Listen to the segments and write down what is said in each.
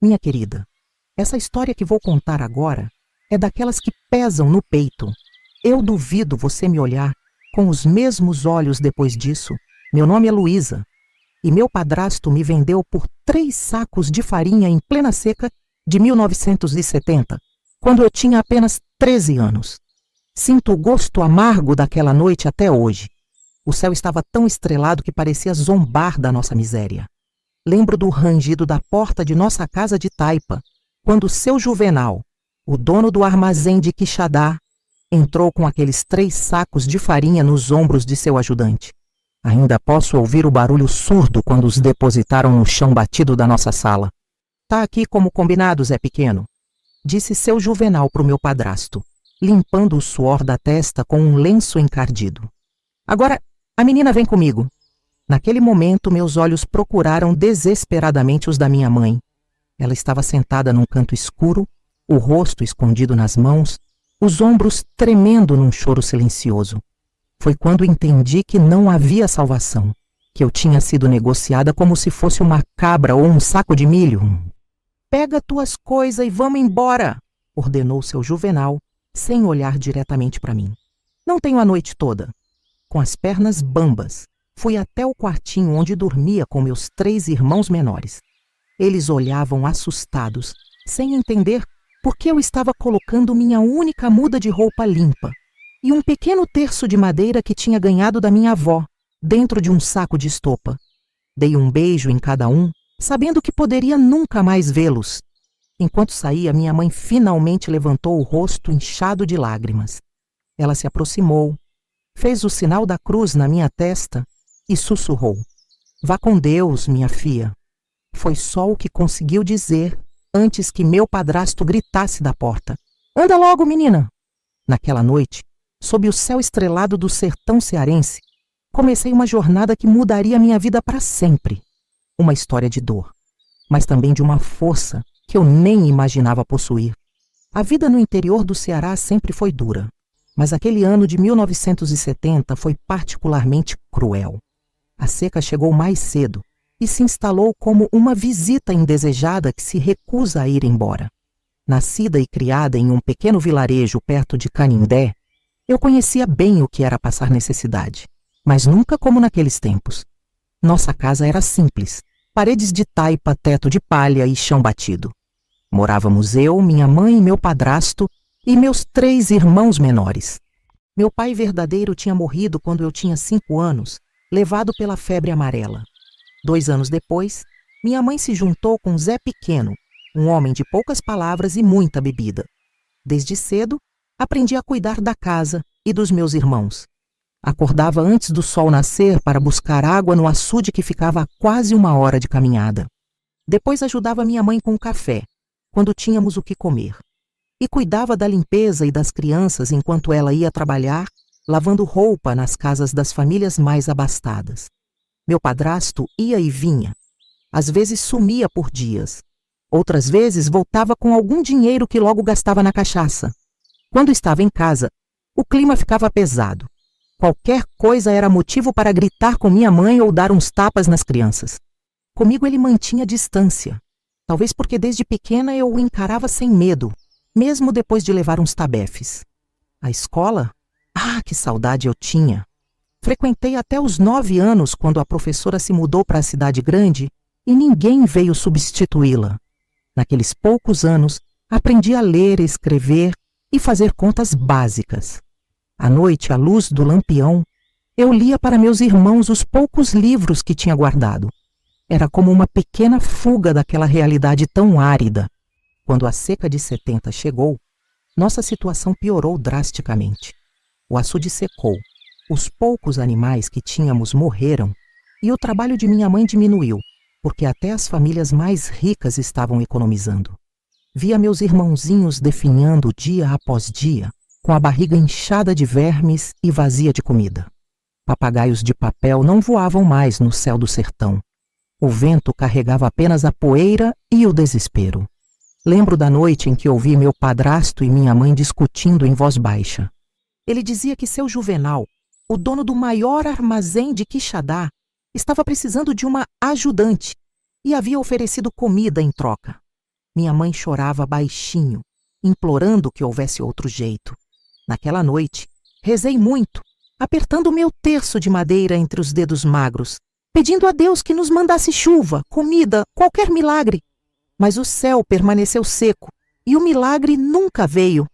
Minha querida, essa história que vou contar agora é daquelas que pesam no peito. Eu duvido você me olhar com os mesmos olhos depois disso. Meu nome é Luísa e meu padrasto me vendeu por 3 sacos de farinha em plena seca de 1970, quando eu tinha apenas 13 anos. Sinto o gosto amargo daquela noite até hoje. O céu estava tão estrelado que parecia zombar da nossa miséria. Lembro do rangido da porta de nossa casa de taipa, quando seu Juvenal, o dono do armazém de Quixadá, entrou com aqueles 3 sacos de farinha nos ombros de seu ajudante. Ainda posso ouvir o barulho surdo quando os depositaram no chão batido da nossa sala. Tá aqui como combinado, Zé Pequeno, disse seu Juvenal para o meu padrasto, limpando o suor da testa com um lenço encardido. Agora, a menina vem comigo. Naquele momento, meus olhos procuraram desesperadamente os da minha mãe. Ela estava sentada num canto escuro, o rosto escondido nas mãos, os ombros tremendo num choro silencioso. Foi quando entendi que não havia salvação, que eu tinha sido negociada como se fosse uma cabra ou um saco de milho. Pega tuas coisas e vamos embora, ordenou seu Juvenal, sem olhar diretamente para mim. Não tenho a noite toda. Com as pernas bambas, fui até o quartinho onde dormia com meus 3 irmãos menores. Eles olhavam assustados, sem entender por que eu estava colocando minha única muda de roupa limpa e um pequeno terço de madeira que tinha ganhado da minha avó, dentro de um saco de estopa. Dei um beijo em cada um, sabendo que poderia nunca mais vê-los. Enquanto saía, minha mãe finalmente levantou o rosto inchado de lágrimas. Ela se aproximou, fez o sinal da cruz na minha testa e sussurrou: "Vá com Deus, minha filha." Foi só o que conseguiu dizer antes que meu padrasto gritasse da porta: "Anda logo, menina!" Naquela noite, sob o céu estrelado do sertão cearense, comecei uma jornada que mudaria minha vida para sempre. Uma história de dor, mas também de uma força que eu nem imaginava possuir. A vida no interior do Ceará sempre foi dura, mas aquele ano de 1970 foi particularmente cruel. A seca chegou mais cedo e se instalou como uma visita indesejada que se recusa a ir embora. Nascida e criada em um pequeno vilarejo perto de Canindé, eu conhecia bem o que era passar necessidade, mas nunca como naqueles tempos. Nossa casa era simples, paredes de taipa, teto de palha e chão batido. Morávamos eu, minha mãe e meu padrasto e meus 3 irmãos menores. Meu pai verdadeiro tinha morrido quando eu tinha 5 anos, levado pela febre amarela. 2 anos depois, minha mãe se juntou com Zé Pequeno, um homem de poucas palavras e muita bebida. Desde cedo, aprendi a cuidar da casa e dos meus irmãos. Acordava antes do sol nascer para buscar água no açude que ficava a quase 1 hora de caminhada. Depois ajudava minha mãe com o café, quando tínhamos o que comer. E cuidava da limpeza e das crianças enquanto ela ia trabalhar, lavando roupa nas casas das famílias mais abastadas. Meu padrasto ia e vinha. Às vezes sumia por dias. Outras vezes voltava com algum dinheiro que logo gastava na cachaça. Quando estava em casa, o clima ficava pesado. Qualquer coisa era motivo para gritar com minha mãe ou dar uns tapas nas crianças. Comigo ele mantinha distância. Talvez porque desde pequena eu o encarava sem medo, mesmo depois de levar uns tabefes. A escola? Ah, que saudade eu tinha! Frequentei até os 9 anos, quando a professora se mudou para a cidade grande e ninguém veio substituí-la. Naqueles poucos anos, aprendi a ler, escrever e fazer contas básicas. À noite, à luz do lampião, eu lia para meus irmãos os poucos livros que tinha guardado. Era como uma pequena fuga daquela realidade tão árida. Quando a seca de 70 chegou, nossa situação piorou drasticamente. O açude secou, os poucos animais que tínhamos morreram e o trabalho de minha mãe diminuiu, porque até as famílias mais ricas estavam economizando. Via meus irmãozinhos definhando dia após dia, com a barriga inchada de vermes e vazia de comida. Papagaios de papel não voavam mais no céu do sertão. O vento carregava apenas a poeira e o desespero. Lembro da noite em que ouvi meu padrasto e minha mãe discutindo em voz baixa. Ele dizia que seu Juvenal, o dono do maior armazém de Quixadá, estava precisando de uma ajudante e havia oferecido comida em troca. Minha mãe chorava baixinho, implorando que houvesse outro jeito. Naquela noite, rezei muito, apertando o meu terço de madeira entre os dedos magros, pedindo a Deus que nos mandasse chuva, comida, qualquer milagre. Mas o céu permaneceu seco e o milagre nunca veio.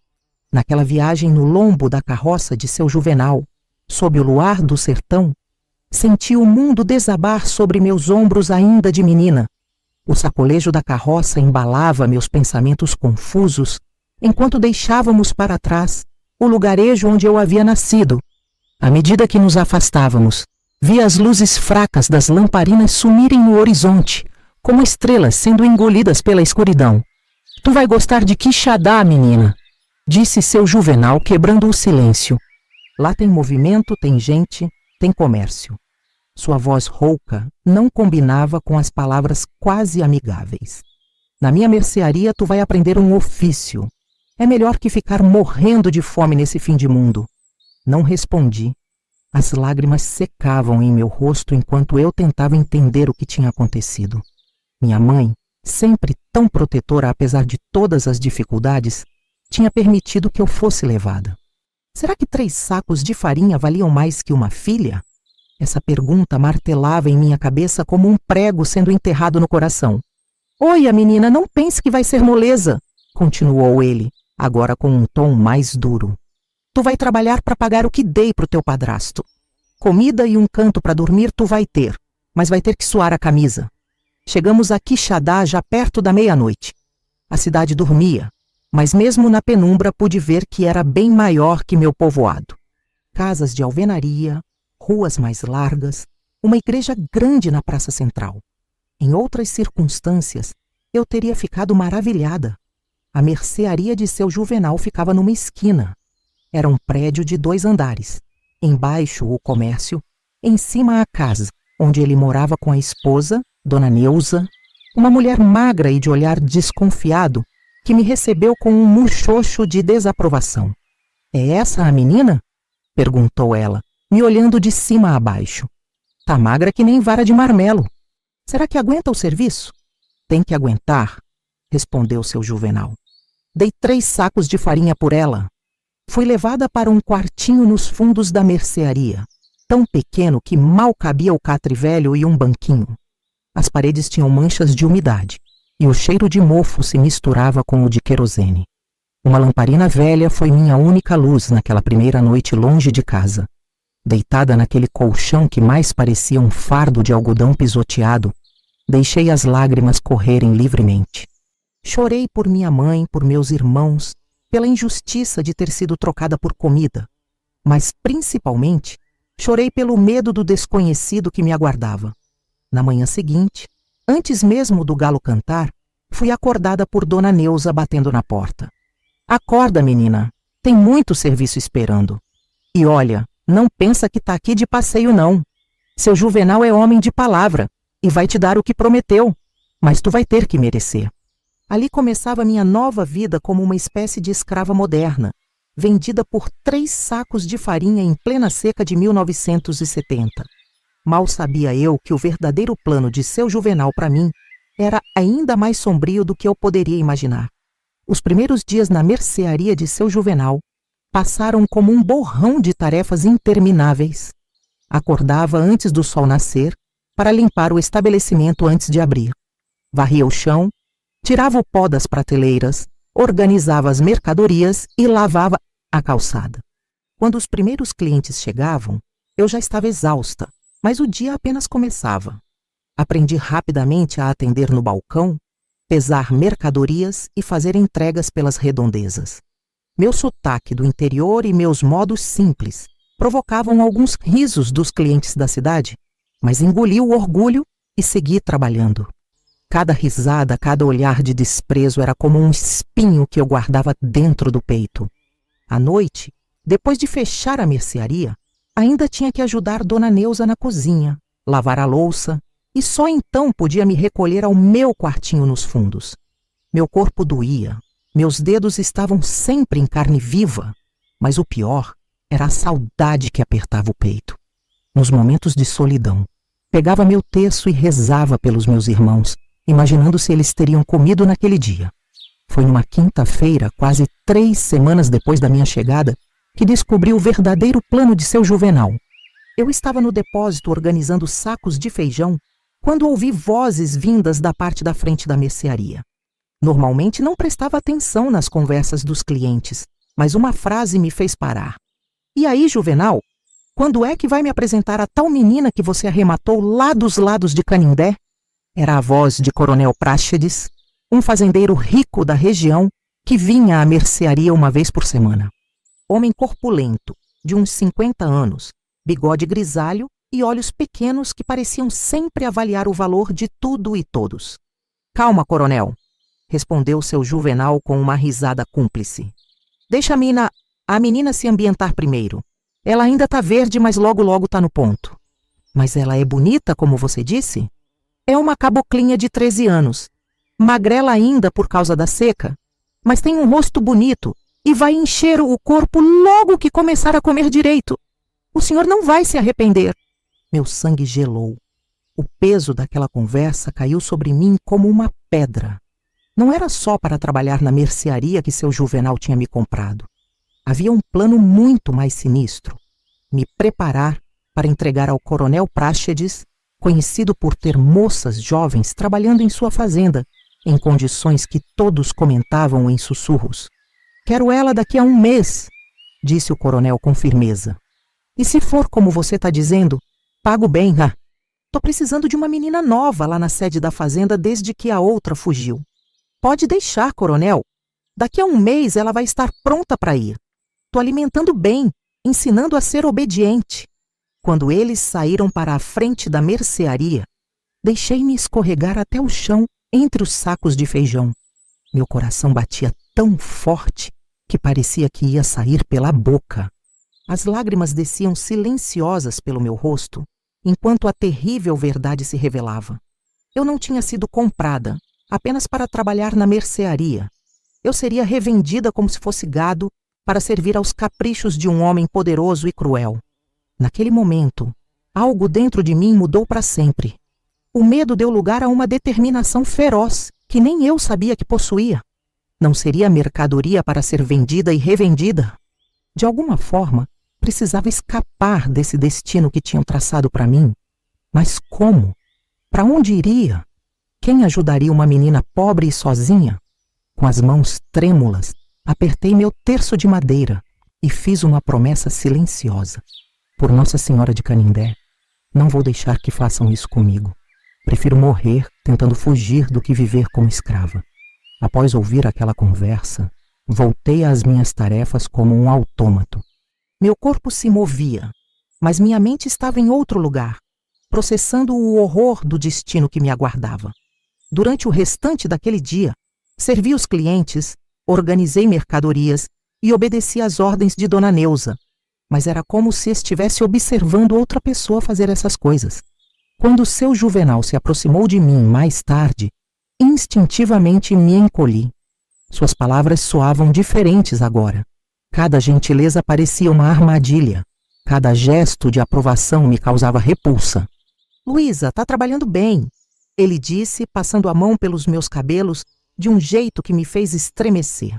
Naquela viagem no lombo da carroça de seu Juvenal, sob o luar do sertão, senti o mundo desabar sobre meus ombros ainda de menina. O sacolejo da carroça embalava meus pensamentos confusos, enquanto deixávamos para trás o lugarejo onde eu havia nascido. À medida que nos afastávamos, via as luzes fracas das lamparinas sumirem no horizonte, como estrelas sendo engolidas pela escuridão. Tu vai gostar de Quixadá, menina, disse seu Juvenal, quebrando o silêncio. Lá tem movimento, tem gente, tem comércio. Sua voz rouca não combinava com as palavras quase amigáveis. Na minha mercearia tu vai aprender um ofício. É melhor que ficar morrendo de fome nesse fim de mundo. Não respondi. As lágrimas secavam em meu rosto enquanto eu tentava entender o que tinha acontecido. Minha mãe, sempre tão protetora apesar de todas as dificuldades, tinha permitido que eu fosse levada. Será que 3 sacos de farinha valiam mais que uma filha? Essa pergunta martelava em minha cabeça como um prego sendo enterrado no coração. Oi, menina, não pense que vai ser moleza, continuou ele, agora com um tom mais duro. Tu vai trabalhar para pagar o que dei pro teu padrasto. Comida e um canto para dormir tu vai ter, mas vai ter que suar a camisa. Chegamos a Quixadá já perto da meia-noite. A cidade dormia, mas mesmo na penumbra pude ver que era bem maior que meu povoado. Casas de alvenaria, ruas mais largas, uma igreja grande na praça central. Em outras circunstâncias, eu teria ficado maravilhada. A mercearia de seu Juvenal ficava numa esquina. Era um prédio de 2 andares. Embaixo, o comércio, em cima a casa, onde ele morava com a esposa, Dona Neuza, uma mulher magra e de olhar desconfiado, que me recebeu com um muxoxo de desaprovação. É essa a menina? Perguntou ela, me olhando de cima a baixo. Tá magra que nem vara de marmelo. Será que aguenta o serviço? Tem que aguentar, respondeu seu Juvenal. Dei 3 sacos de farinha por ela. Fui levada para um quartinho nos fundos da mercearia, tão pequeno que mal cabia o catre velho e um banquinho. As paredes tinham manchas de umidade, e o cheiro de mofo se misturava com o de querosene. Uma lamparina velha foi minha única luz naquela primeira noite longe de casa. Deitada naquele colchão que mais parecia um fardo de algodão pisoteado, deixei as lágrimas correrem livremente. Chorei por minha mãe, por meus irmãos, pela injustiça de ter sido trocada por comida, mas principalmente chorei pelo medo do desconhecido que me aguardava. Na manhã seguinte, antes mesmo do galo cantar, fui acordada por Dona Neuza batendo na porta. Acorda, menina, tem muito serviço esperando. E olha, não pensa que tá aqui de passeio não. Seu Juvenal é homem de palavra e vai te dar o que prometeu, mas tu vai ter que merecer. Ali começava minha nova vida como uma espécie de escrava moderna, vendida por 3 sacos de farinha em plena seca de 1970. Mal sabia eu que o verdadeiro plano de seu Juvenal para mim era ainda mais sombrio do que eu poderia imaginar. Os primeiros dias na mercearia de seu Juvenal passaram como um borrão de tarefas intermináveis. Acordava antes do sol nascer para limpar o estabelecimento antes de abrir. Varria o chão, tirava o pó das prateleiras, organizava as mercadorias e lavava a calçada. Quando os primeiros clientes chegavam, eu já estava exausta, mas o dia apenas começava. Aprendi rapidamente a atender no balcão, pesar mercadorias e fazer entregas pelas redondezas. Meu sotaque do interior e meus modos simples provocavam alguns risos dos clientes da cidade, mas engoli o orgulho e segui trabalhando. Cada risada, cada olhar de desprezo era como um espinho que eu guardava dentro do peito. À noite, depois de fechar a mercearia, ainda tinha que ajudar Dona Neuza na cozinha, lavar a louça, e só então podia me recolher ao meu quartinho nos fundos. Meu corpo doía, meus dedos estavam sempre em carne viva, mas o pior era a saudade que apertava o peito. Nos momentos de solidão, pegava meu terço e rezava pelos meus irmãos, imaginando se eles teriam comido naquele dia. Foi numa quinta-feira, quase 3 semanas depois da minha chegada, que descobri o verdadeiro plano de seu Juvenal. Eu estava no depósito organizando sacos de feijão quando ouvi vozes vindas da parte da frente da mercearia. Normalmente não prestava atenção nas conversas dos clientes, mas uma frase me fez parar. "E aí, Juvenal, quando é que vai me apresentar a tal menina que você arrematou lá dos lados de Canindé?" Era a voz de Coronel Práxedes, um fazendeiro rico da região que vinha à mercearia uma vez por semana. Homem corpulento, de uns 50 anos, bigode grisalho e olhos pequenos que pareciam sempre avaliar o valor de tudo e todos. "Calma, coronel", respondeu seu Juvenal com uma risada cúmplice. "Deixa a menina se ambientar primeiro. Ela ainda tá verde, mas logo tá no ponto." "Mas ela é bonita, como você disse?" "É uma caboclinha de 13 anos. Magrela ainda por causa da seca, mas tem um rosto bonito e vai encher o corpo logo que começar a comer direito. O senhor não vai se arrepender." Meu sangue gelou. O peso daquela conversa caiu sobre mim como uma pedra. Não era só para trabalhar na mercearia que seu Juvenal tinha me comprado. Havia um plano muito mais sinistro: me preparar para entregar ao coronel Práxedes, conhecido por ter moças jovens trabalhando em sua fazenda, em condições que todos comentavam em sussurros. "Quero ela daqui a 1 mês", disse o coronel com firmeza. "E se for como você está dizendo, pago bem. Tô precisando de uma menina nova lá na sede da fazenda desde que a outra fugiu." "Pode deixar, coronel. Daqui a 1 mês ela vai estar pronta para ir. Tô alimentando bem, ensinando a ser obediente." Quando eles saíram para a frente da mercearia, deixei-me escorregar até o chão entre os sacos de feijão. Meu coração batia tão forte que parecia que ia sair pela boca. As lágrimas desciam silenciosas pelo meu rosto, enquanto a terrível verdade se revelava. Eu não tinha sido comprada apenas para trabalhar na mercearia. Eu seria revendida como se fosse gado para servir aos caprichos de um homem poderoso e cruel. Naquele momento, algo dentro de mim mudou para sempre. O medo deu lugar a uma determinação feroz que nem eu sabia que possuía. Não seria mercadoria para ser vendida e revendida. De alguma forma, precisava escapar desse destino que tinham traçado para mim. Mas como? Para onde iria? Quem ajudaria uma menina pobre e sozinha? Com as mãos trêmulas, apertei meu terço de madeira e fiz uma promessa silenciosa. "Por Nossa Senhora de Canindé, não vou deixar que façam isso comigo. Prefiro morrer tentando fugir do que viver como escrava." Após ouvir aquela conversa, voltei às minhas tarefas como um autômato. Meu corpo se movia, mas minha mente estava em outro lugar, processando o horror do destino que me aguardava. Durante o restante daquele dia, servi os clientes, organizei mercadorias e obedeci às ordens de Dona Neuza, mas era como se estivesse observando outra pessoa fazer essas coisas. Quando seu Juvenal se aproximou de mim mais tarde, instintivamente me encolhi. Suas palavras soavam diferentes agora. Cada gentileza parecia uma armadilha. Cada gesto de aprovação me causava repulsa. "Luísa, tá trabalhando bem", ele disse, passando a mão pelos meus cabelos de um jeito que me fez estremecer.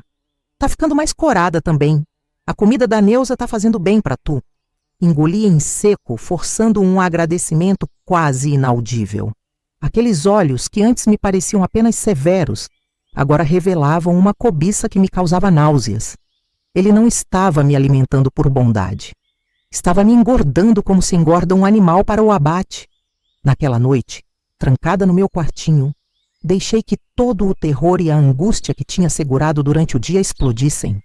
"Tá ficando mais corada também. A comida da Neuza tá fazendo bem para tu." Engoli em seco, forçando um agradecimento quase inaudível. Aqueles olhos que antes me pareciam apenas severos, agora revelavam uma cobiça que me causava náuseas. Ele não estava me alimentando por bondade. Estava me engordando como se engorda um animal para o abate. Naquela noite, trancada no meu quartinho, deixei que todo o terror e a angústia que tinha segurado durante o dia explodissem.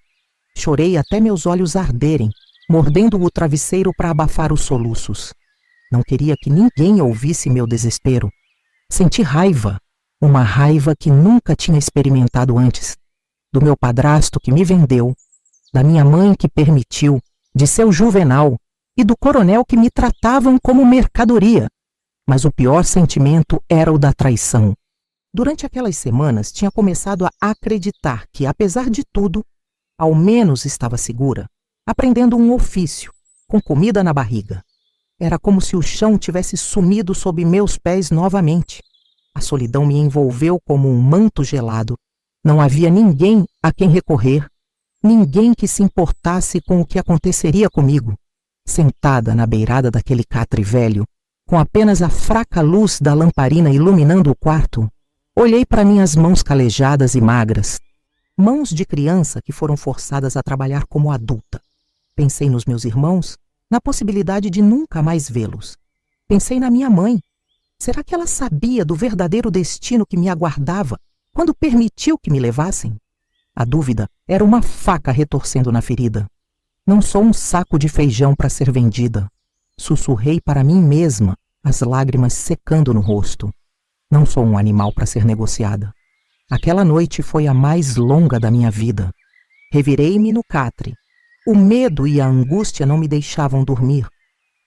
Chorei até meus olhos arderem, mordendo o travesseiro para abafar os soluços. Não queria que ninguém ouvisse meu desespero. Senti raiva, uma raiva que nunca tinha experimentado antes. Do meu padrasto que me vendeu, da minha mãe que permitiu, de seu Juvenal e do coronel que me tratavam como mercadoria. Mas o pior sentimento era o da traição. Durante aquelas semanas tinha começado a acreditar que, apesar de tudo, ao menos estava segura, aprendendo um ofício, com comida na barriga. Era como se o chão tivesse sumido sob meus pés novamente. A solidão me envolveu como um manto gelado Não havia ninguém a quem recorrer, ninguém que se importasse com o que aconteceria comigo. Sentada na beirada daquele catre velho, com apenas a fraca luz da lamparina iluminando o quarto, olhei para minhas mãos calejadas e magras, mãos de criança que foram forçadas a trabalhar como adulta. Pensei nos meus irmãos, na possibilidade de nunca mais vê-los. Pensei na minha mãe. Será que ela sabia do verdadeiro destino que me aguardava quando permitiu que me levassem? A dúvida era uma faca retorcendo na ferida. Não sou um saco de feijão para ser vendida. Sussurrei para mim mesma, as lágrimas secando no rosto. Não sou um animal para ser negociada. Aquela noite foi a mais longa da minha vida. Revirei-me no catre. O medo e a angústia não me deixavam dormir.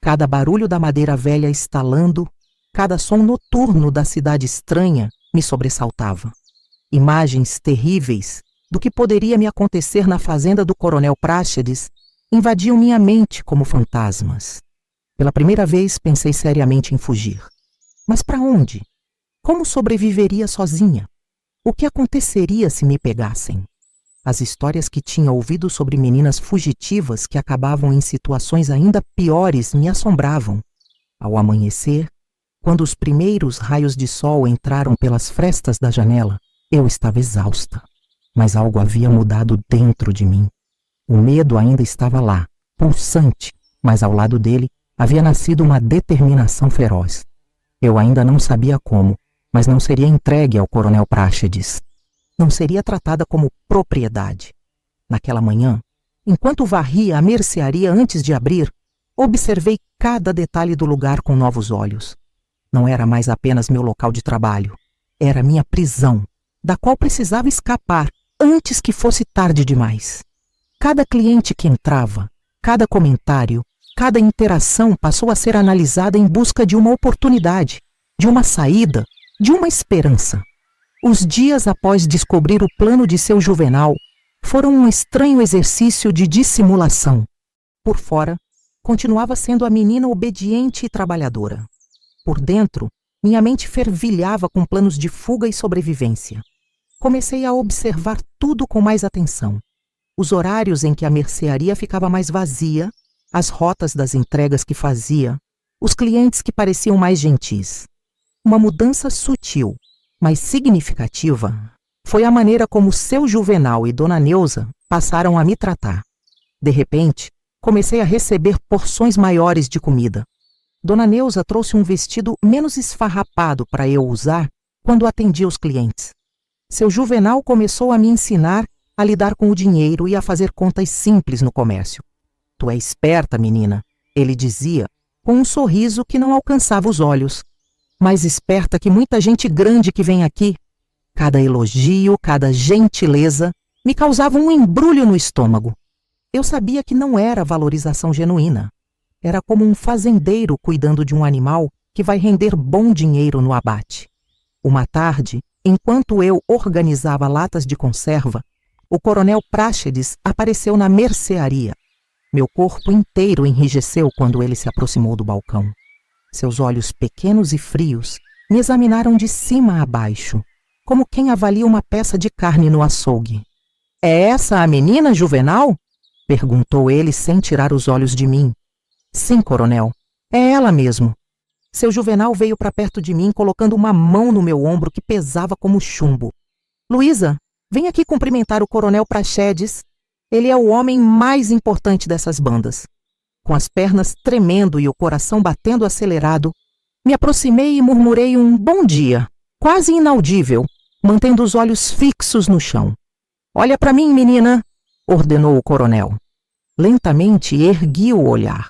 Cada barulho da madeira velha estalando, cada som noturno da cidade estranha me sobressaltava. Imagens terríveis do que poderia me acontecer na fazenda do Coronel Práxedes invadiam minha mente como fantasmas. Pela primeira vez pensei seriamente em fugir. Mas para onde? Como sobreviveria sozinha? O que aconteceria se me pegassem? As histórias que tinha ouvido sobre meninas fugitivas que acabavam em situações ainda piores me assombravam. Ao amanhecer, quando os primeiros raios de sol entraram pelas frestas da janela, eu estava exausta. Mas algo havia mudado dentro de mim. O medo ainda estava lá, pulsante, mas ao lado dele havia nascido uma determinação feroz. Eu ainda não sabia como, mas não seria entregue ao Coronel Práxedes. Não seria tratada como propriedade. Naquela manhã, enquanto varria a mercearia antes de abrir, observei cada detalhe do lugar com novos olhos. Não era mais apenas meu local de trabalho. Era minha prisão, da qual precisava escapar antes que fosse tarde demais. Cada cliente que entrava, cada comentário, cada interação passou a ser analisada em busca de uma oportunidade, de uma saída, de uma esperança. Os dias após descobrir o plano de seu Juvenal foram um estranho exercício de dissimulação. Por fora, continuava sendo a menina obediente e trabalhadora. Por dentro, minha mente fervilhava com planos de fuga e sobrevivência. Comecei a observar tudo com mais atenção. Os horários em que a mercearia ficava mais vazia, as rotas das entregas que fazia, os clientes que pareciam mais gentis. Uma mudança sutil, mas significativa, foi a maneira como seu Juvenal e Dona Neuza passaram a me tratar. De repente, comecei a receber porções maiores de comida. Dona Neuza trouxe um vestido menos esfarrapado para eu usar quando atendia os clientes. Seu Juvenal começou a me ensinar a lidar com o dinheiro e a fazer contas simples no comércio. Tu é esperta, menina, ele dizia, com um sorriso que não alcançava os olhos. Mais esperta que muita gente grande que vem aqui. Cada elogio, cada gentileza me causava um embrulho no estômago. Eu sabia que não era valorização genuína. Era como um fazendeiro cuidando de um animal que vai render bom dinheiro no abate. Uma tarde, enquanto eu organizava latas de conserva, o Coronel Práxedes apareceu na mercearia. Meu corpo inteiro enrijeceu quando ele se aproximou do balcão. Seus olhos pequenos e frios me examinaram de cima a baixo, como quem avalia uma peça de carne no açougue. É essa a menina, Juvenal? Perguntou ele sem tirar os olhos de mim. Sim, coronel, é ela mesmo. Seu Juvenal veio para perto de mim colocando uma mão no meu ombro que pesava como chumbo. Luísa, vem aqui cumprimentar o Coronel Práxedes. Ele é o homem mais importante dessas bandas. Com as pernas tremendo e o coração batendo acelerado, me aproximei e murmurei um bom dia, quase inaudível, mantendo os olhos fixos no chão. Olha para mim, menina, ordenou o coronel. Lentamente ergui o olhar.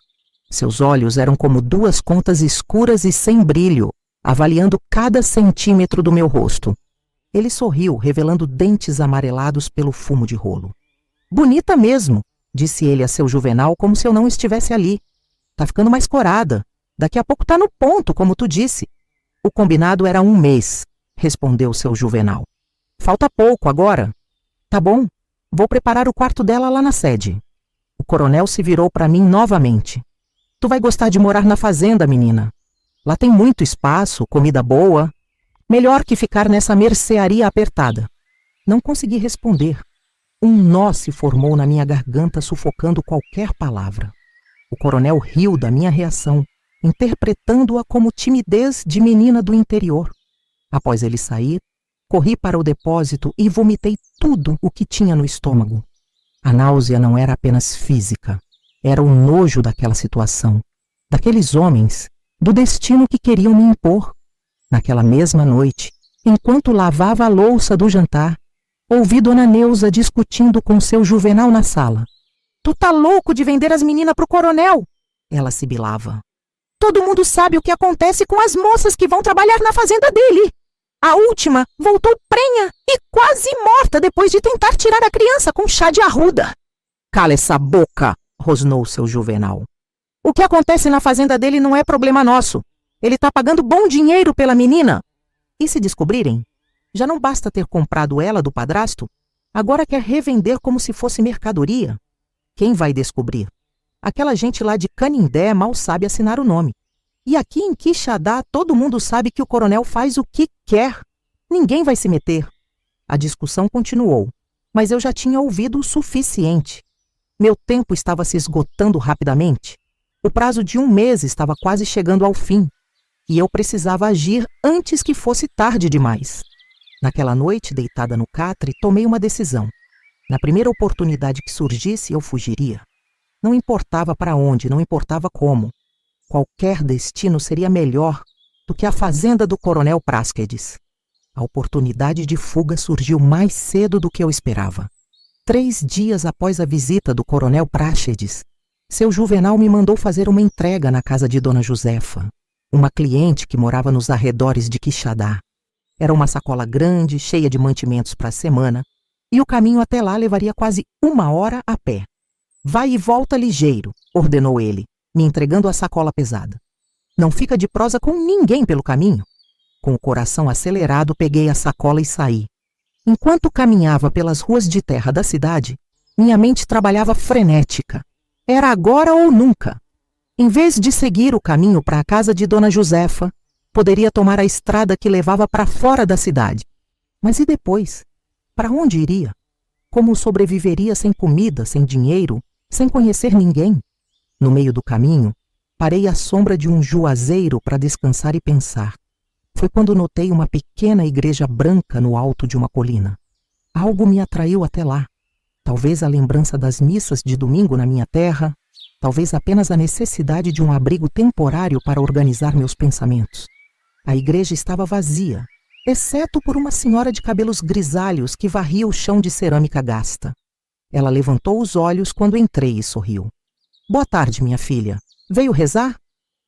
Seus olhos eram como duas contas escuras e sem brilho, avaliando cada centímetro do meu rosto. Ele sorriu, revelando dentes amarelados pelo fumo de rolo. Bonita mesmo, disse ele a seu Juvenal como se eu não estivesse ali. Tá ficando mais corada. Daqui a pouco tá no ponto, como tu disse. O combinado era 1 mês, respondeu seu Juvenal. Falta pouco agora. Tá bom, vou preparar o quarto dela lá na sede. O coronel se virou para mim novamente. Tu vai gostar de morar na fazenda, menina. Lá tem muito espaço, comida boa. Melhor que ficar nessa mercearia apertada. Não consegui responder. Um nó se formou na minha garganta, sufocando qualquer palavra. O coronel riu da minha reação, interpretando-a como timidez de menina do interior. Após ele sair, corri para o depósito e vomitei tudo o que tinha no estômago. A náusea não era apenas física, era o nojo daquela situação, daqueles homens, do destino que queriam me impor. Naquela mesma noite, enquanto lavava a louça do jantar, ouvi Dona Neuza discutindo com seu Juvenal na sala. Tu tá louco de vender as meninas pro coronel? Ela sibilava. Todo mundo sabe o que acontece com as moças que vão trabalhar na fazenda dele. A última voltou prenha e quase morta depois de tentar tirar a criança com chá de arruda. Cala essa boca, rosnou seu Juvenal. O que acontece na fazenda dele não é problema nosso. Ele tá pagando bom dinheiro pela menina. E se descobrirem? Já não basta ter comprado ela do padrasto? Agora quer revender como se fosse mercadoria? Quem vai descobrir? Aquela gente lá de Canindé mal sabe assinar o nome. E aqui em Quixadá todo mundo sabe que o coronel faz o que quer. Ninguém vai se meter. A discussão continuou, mas eu já tinha ouvido o suficiente. Meu tempo estava se esgotando rapidamente. O prazo de 1 mês estava quase chegando ao fim. E eu precisava agir antes que fosse tarde demais. Naquela noite, deitada no catre, tomei uma decisão. Na primeira oportunidade que surgisse, eu fugiria. Não importava para onde, não importava como. Qualquer destino seria melhor do que a fazenda do coronel Praxedes. A oportunidade de fuga surgiu mais cedo do que eu esperava. 3 dias após a visita do coronel Praxedes, seu Juvenal me mandou fazer uma entrega na casa de Dona Josefa, uma cliente que morava nos arredores de Quixadá. Era uma sacola grande, cheia de mantimentos para a semana, e o caminho até lá levaria quase 1 hora a pé. Vai e volta ligeiro, ordenou ele, me entregando a sacola pesada. Não fica de prosa com ninguém pelo caminho. Com o coração acelerado, peguei a sacola e saí. Enquanto caminhava pelas ruas de terra da cidade, minha mente trabalhava frenética. Era agora ou nunca. Em vez de seguir o caminho para a casa de Dona Josefa, poderia tomar a estrada que levava para fora da cidade. Mas e depois? Para onde iria? Como sobreviveria sem comida, sem dinheiro, sem conhecer ninguém? No meio do caminho, parei à sombra de um juazeiro para descansar e pensar. Foi quando notei uma pequena igreja branca no alto de uma colina. Algo me atraiu até lá. Talvez a lembrança das missas de domingo na minha terra, talvez apenas a necessidade de um abrigo temporário para organizar meus pensamentos. A igreja estava vazia, exceto por uma senhora de cabelos grisalhos que varria o chão de cerâmica gasta. Ela levantou os olhos quando entrei e sorriu. Boa tarde, minha filha. Veio rezar?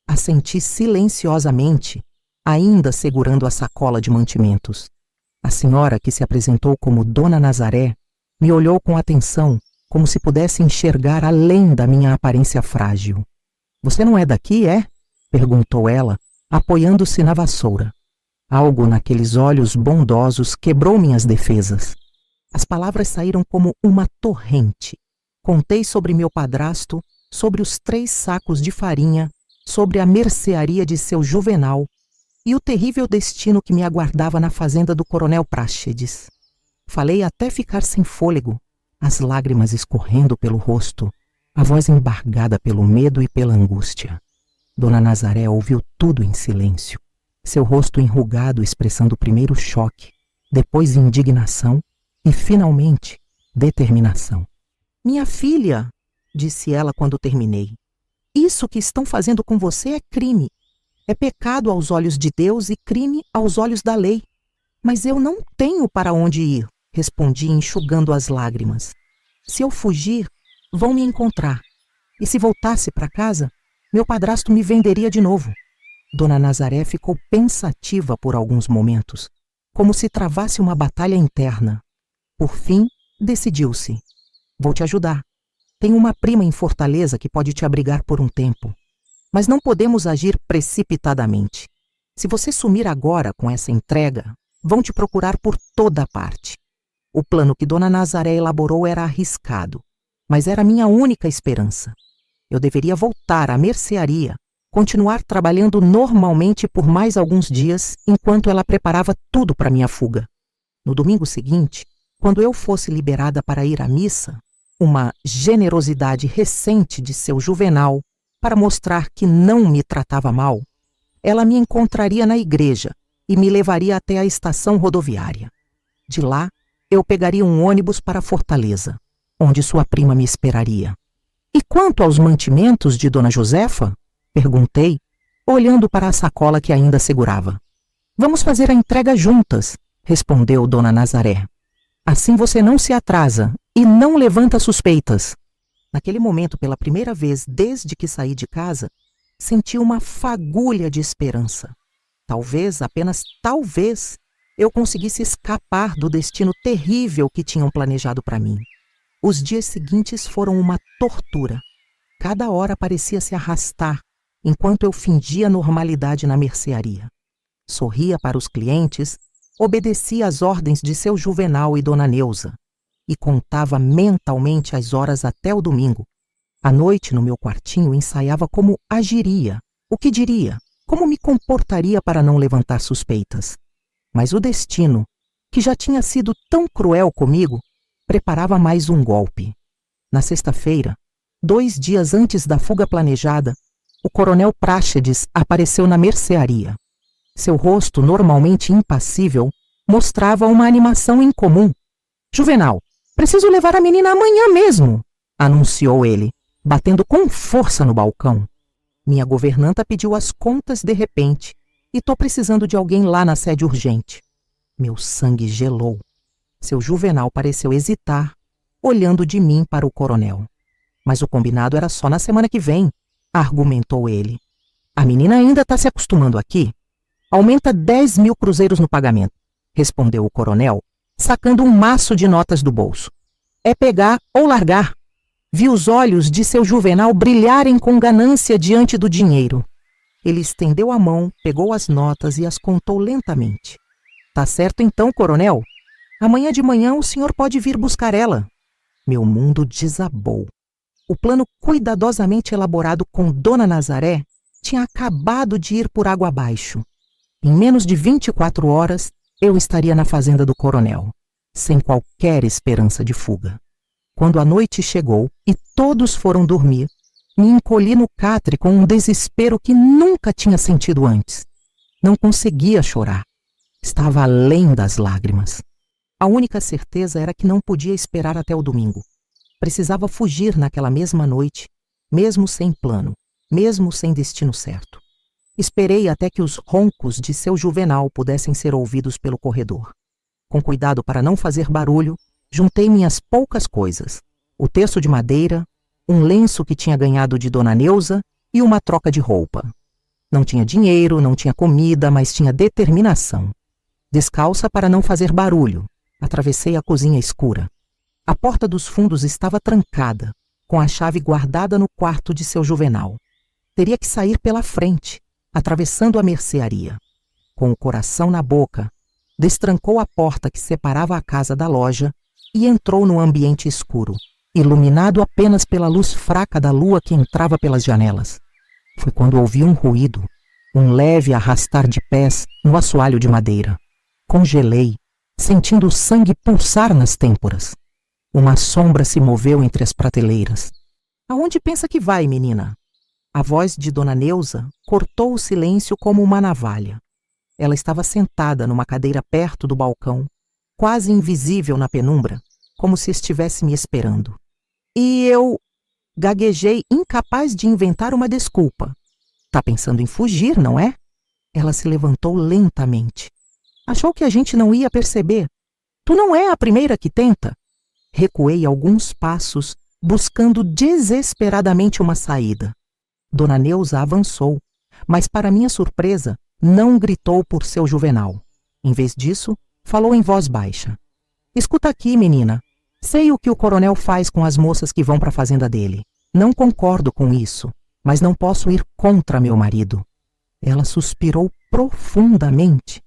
Assenti silenciosamente, ainda segurando a sacola de mantimentos. A senhora, que se apresentou como Dona Nazaré, me olhou com atenção, como se pudesse enxergar além da minha aparência frágil. Você não é daqui, é? Perguntou ela, apoiando-se na vassoura. Algo naqueles olhos bondosos quebrou minhas defesas. As palavras saíram como uma torrente. Contei sobre meu padrasto, sobre os 3 sacos de farinha, sobre a mercearia de seu Juvenal e o terrível destino que me aguardava na fazenda do coronel Praxedes. Falei até ficar sem fôlego, as lágrimas escorrendo pelo rosto, a voz embargada pelo medo e pela angústia. Dona Nazaré ouviu tudo em silêncio, seu rosto enrugado expressando primeiro choque, depois indignação e, finalmente, determinação. Minha filha, disse ela quando terminei, isso que estão fazendo com você é crime. É pecado aos olhos de Deus e crime aos olhos da lei. Mas eu não tenho para onde ir, respondi enxugando as lágrimas. Se eu fugir, vão me encontrar. E se voltasse para casa, meu padrasto me venderia de novo. Dona Nazaré ficou pensativa por alguns momentos, como se travasse uma batalha interna. Por fim, decidiu-se. Vou te ajudar. Tenho uma prima em Fortaleza que pode te abrigar por um tempo. Mas não podemos agir precipitadamente. Se você sumir agora com essa entrega, vão te procurar por toda parte. O plano que Dona Nazaré elaborou era arriscado, mas era minha única esperança. Eu deveria voltar à mercearia, continuar trabalhando normalmente por mais alguns dias, enquanto ela preparava tudo para minha fuga. No domingo seguinte, quando eu fosse liberada para ir à missa, uma generosidade recente de seu Juvenal, para mostrar que não me tratava mal, ela me encontraria na igreja e me levaria até a estação rodoviária. De lá, eu pegaria um ônibus para Fortaleza, onde sua prima me esperaria. E quanto aos mantimentos de Dona Josefa? Perguntei, olhando para a sacola que ainda segurava. Vamos fazer a entrega juntas, respondeu Dona Nazaré. Assim você não se atrasa e não levanta suspeitas. Naquele momento, pela primeira vez desde que saí de casa, senti uma fagulha de esperança. Talvez, apenas talvez, eu conseguisse escapar do destino terrível que tinham planejado para mim. Os dias seguintes foram uma tortura. Cada hora parecia se arrastar, enquanto eu fingia normalidade na mercearia. Sorria para os clientes, obedecia às ordens de seu Juvenal e Dona Neuza, e contava mentalmente as horas até o domingo. À noite, no meu quartinho, ensaiava como agiria, o que diria, como me comportaria para não levantar suspeitas. Mas o destino, que já tinha sido tão cruel comigo, preparava mais um golpe. Na sexta-feira, 2 dias antes da fuga planejada, o coronel Práxedes apareceu na mercearia. Seu rosto, normalmente impassível, mostrava uma animação incomum. Juvenal, preciso levar a menina amanhã mesmo, anunciou ele, batendo com força no balcão. Minha governanta pediu as contas de repente e tô precisando de alguém lá na sede urgente. Meu sangue gelou. Seu Juvenal pareceu hesitar, olhando de mim para o coronel. Mas o combinado era só na semana que vem, argumentou ele. A menina ainda está se acostumando aqui. Aumenta 10.000 cruzeiros no pagamento, respondeu o coronel, sacando um maço de notas do bolso. É pegar ou largar. Vi os olhos de seu Juvenal brilharem com ganância diante do dinheiro. Ele estendeu a mão, pegou as notas e as contou lentamente. Tá certo então, coronel? Amanhã de manhã o senhor pode vir buscar ela. Meu mundo desabou. O plano cuidadosamente elaborado com Dona Nazaré tinha acabado de ir por água abaixo. Em menos de 24 horas, eu estaria na fazenda do coronel, sem qualquer esperança de fuga. Quando a noite chegou e todos foram dormir, me encolhi no catre com um desespero que nunca tinha sentido antes. Não conseguia chorar. Estava além das lágrimas. A única certeza era que não podia esperar até o domingo. Precisava fugir naquela mesma noite, mesmo sem plano, mesmo sem destino certo. Esperei até que os roncos de seu Juvenal pudessem ser ouvidos pelo corredor. Com cuidado para não fazer barulho, juntei minhas poucas coisas, o terço de madeira, um lenço que tinha ganhado de Dona Neuza e uma troca de roupa. Não tinha dinheiro, não tinha comida, mas tinha determinação. Descalça para não fazer barulho, atravessei a cozinha escura. A porta dos fundos estava trancada, com a chave guardada no quarto de seu Juvenal. Teria que sair pela frente, atravessando a mercearia. Com o coração na boca, destrancou a porta que separava a casa da loja e entrou no ambiente escuro, iluminado apenas pela luz fraca da lua que entrava pelas janelas. Foi quando ouvi um ruído, um leve arrastar de pés no assoalho de madeira. Congelei, sentindo o sangue pulsar nas têmporas. Uma sombra se moveu entre as prateleiras. Aonde pensa que vai, menina? A voz de Dona Neuza cortou o silêncio como uma navalha. Ela estava sentada numa cadeira perto do balcão, quase invisível na penumbra, como se estivesse me esperando. E eu gaguejei, incapaz de inventar uma desculpa. Tá pensando em fugir, não é? Ela se levantou lentamente. Achou que a gente não ia perceber. Tu não é a primeira que tenta. Recuei alguns passos, buscando desesperadamente uma saída. Dona Neuza avançou, mas para minha surpresa, não gritou por seu Juvenal. Em vez disso, falou em voz baixa. Escuta aqui, menina. Sei o que o coronel faz com as moças que vão para a fazenda dele. Não concordo com isso, mas não posso ir contra meu marido. Ela suspirou profundamente.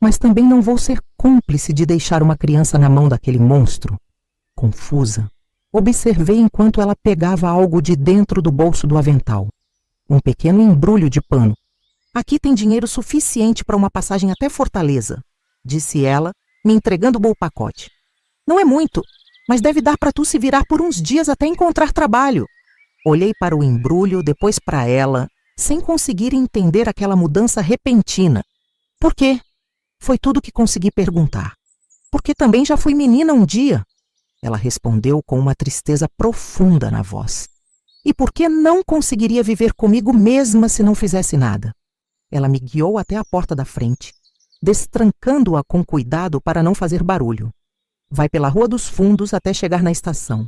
Mas também não vou ser cúmplice de deixar uma criança na mão daquele monstro. Confusa, observei enquanto ela pegava algo de dentro do bolso do avental. Um pequeno embrulho de pano. Aqui tem dinheiro suficiente para uma passagem até Fortaleza, disse ela, me entregando o bom pacote. Não é muito, mas deve dar para tu se virar por uns dias até encontrar trabalho. Olhei para o embrulho, depois para ela, sem conseguir entender aquela mudança repentina. Por quê? Foi tudo que consegui perguntar. Porque também já fui menina um dia. Ela respondeu com uma tristeza profunda na voz. E por que não conseguiria viver comigo mesma se não fizesse nada? Ela me guiou até a porta da frente, destrancando-a com cuidado para não fazer barulho. Vai pela Rua dos Fundos até chegar na estação.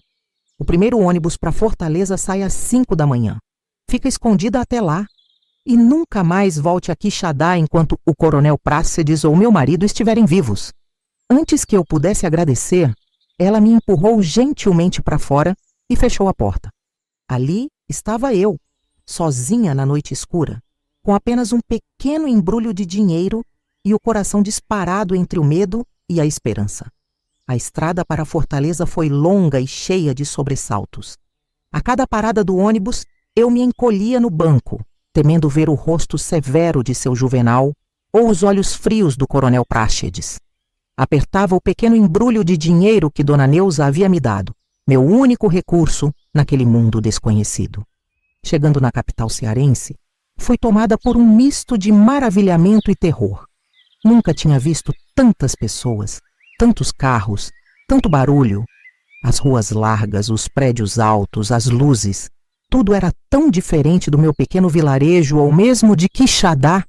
O primeiro ônibus para Fortaleza sai às 5 da manhã. Fica escondida até lá. E nunca mais volte a Quixadá enquanto o coronel Prácedes ou meu marido estiverem vivos. Antes que eu pudesse agradecer, ela me empurrou gentilmente para fora e fechou a porta. Ali estava eu, sozinha na noite escura, com apenas um pequeno embrulho de dinheiro e o coração disparado entre o medo e a esperança. A estrada para Fortaleza foi longa e cheia de sobressaltos. A cada parada do ônibus, eu me encolhia no banco, temendo ver o rosto severo de seu Juvenal ou os olhos frios do coronel Prácedes. Apertava o pequeno embrulho de dinheiro que Dona Neuza havia me dado, meu único recurso naquele mundo desconhecido. Chegando na capital cearense, fui tomada por um misto de maravilhamento e terror. Nunca tinha visto tantas pessoas, tantos carros, tanto barulho. As ruas largas, os prédios altos, as luzes, tudo era tão diferente do meu pequeno vilarejo ou mesmo de Quixadá.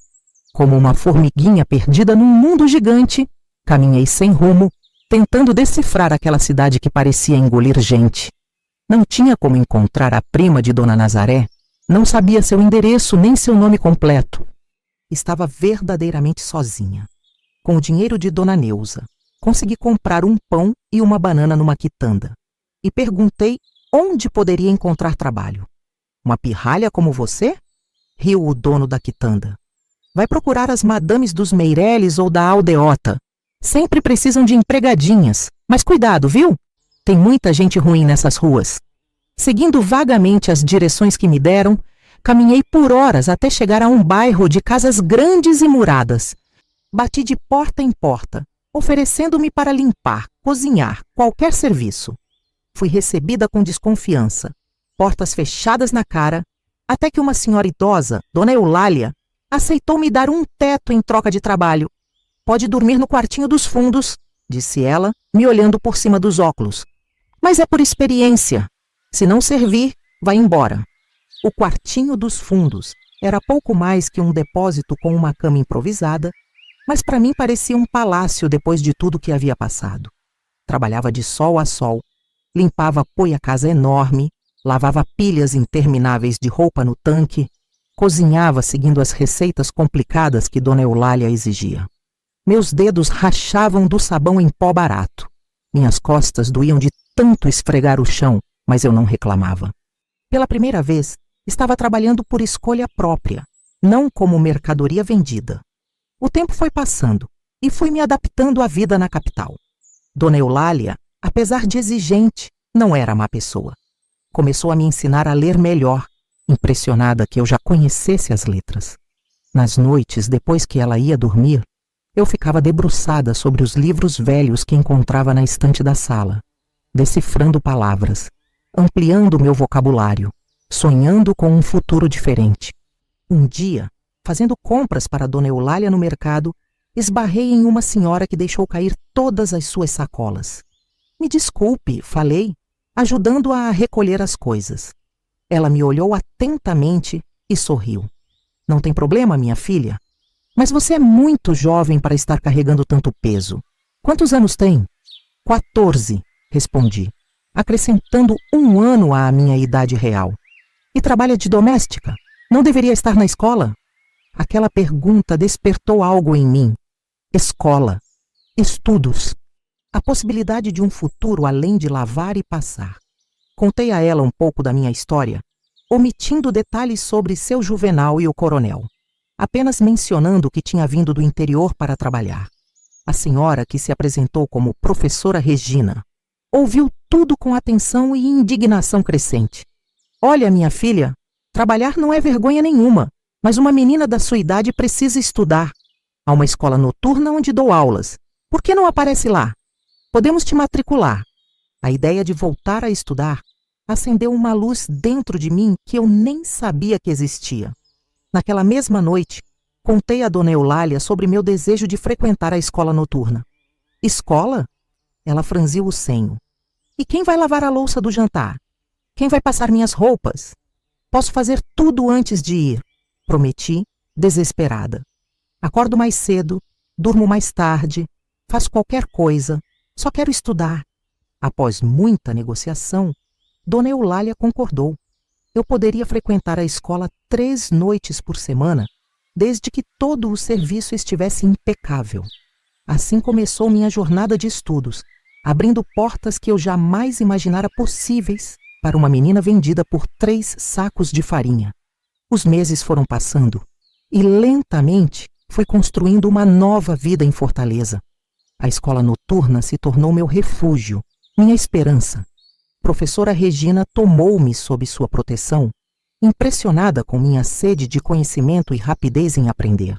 Como uma formiguinha perdida num mundo gigante, caminhei sem rumo, tentando decifrar aquela cidade que parecia engolir gente. Não tinha como encontrar a prima de Dona Nazaré, não sabia seu endereço nem seu nome completo. Estava verdadeiramente sozinha. Com o dinheiro de Dona Neuza, consegui comprar um pão e uma banana numa quitanda. E perguntei onde poderia encontrar trabalho. Uma pirralha como você? Riu o dono da quitanda. Vai procurar as madames dos Meireles ou da Aldeota. Sempre precisam de empregadinhas. Mas cuidado, viu? Tem muita gente ruim nessas ruas. Seguindo vagamente as direções que me deram, caminhei por horas até chegar a um bairro de casas grandes e muradas. Bati de porta em porta, oferecendo-me para limpar, cozinhar, qualquer serviço. Fui recebida com desconfiança, portas fechadas na cara, até que uma senhora idosa, Dona Eulália, aceitou me dar um teto em troca de trabalho. Pode dormir no quartinho dos fundos, disse ela, me olhando por cima dos óculos. Mas é por experiência. Se não servir, vai embora. O quartinho dos fundos era pouco mais que um depósito com uma cama improvisada, mas para mim parecia um palácio depois de tudo que havia passado. Trabalhava de sol a sol, limpava poia-casa enorme, lavava pilhas intermináveis de roupa no tanque, cozinhava seguindo as receitas complicadas que Dona Eulália exigia. Meus dedos rachavam do sabão em pó barato. Minhas costas doíam de tanto esfregar o chão, mas eu não reclamava. Pela primeira vez, estava trabalhando por escolha própria, não como mercadoria vendida. O tempo foi passando e fui me adaptando à vida na capital. Dona Eulália, apesar de exigente, não era má pessoa. Começou a me ensinar a ler melhor, impressionada que eu já conhecesse as letras. Nas noites, depois que ela ia dormir, eu ficava debruçada sobre os livros velhos que encontrava na estante da sala, decifrando palavras, ampliando meu vocabulário, sonhando com um futuro diferente. Um dia, fazendo compras para Dona Eulália no mercado, esbarrei em uma senhora que deixou cair todas as suas sacolas. Me desculpe, falei, ajudando-a a recolher as coisas. Ela me olhou atentamente e sorriu. Não tem problema, minha filha? Mas você é muito jovem para estar carregando tanto peso. Quantos anos tem? 14, respondi, acrescentando 1 ano à minha idade real. E trabalha de doméstica? Não deveria estar na escola? Aquela pergunta despertou algo em mim. Escola. Estudos. A possibilidade de um futuro além de lavar e passar. Contei a ela um pouco da minha história, omitindo detalhes sobre seu Juvenal e o coronel, apenas mencionando que tinha vindo do interior para trabalhar. A senhora, que se apresentou como professora Regina, ouviu tudo com atenção e indignação crescente. Olha, minha filha, trabalhar não é vergonha nenhuma, mas uma menina da sua idade precisa estudar. Há uma escola noturna onde dou aulas. Por que não aparece lá? Podemos te matricular. A ideia de voltar a estudar acendeu uma luz dentro de mim que eu nem sabia que existia. Naquela mesma noite, contei a Dona Eulália sobre meu desejo de frequentar a escola noturna. Escola? Ela franziu o senho. E quem vai lavar a louça do jantar? Quem vai passar minhas roupas? Posso fazer tudo antes de ir, prometi, desesperada. Acordo mais cedo, durmo mais tarde, faço qualquer coisa, só quero estudar. Após muita negociação, Dona Eulália concordou. Eu poderia frequentar a escola 3 noites por semana, desde que todo o serviço estivesse impecável. Assim começou minha jornada de estudos, abrindo portas que eu jamais imaginara possíveis para uma menina vendida por 3 sacos de farinha. Os meses foram passando e lentamente fui construindo uma nova vida em Fortaleza. A escola noturna se tornou meu refúgio, minha esperança. Professora Regina tomou-me sob sua proteção, impressionada com minha sede de conhecimento e rapidez em aprender.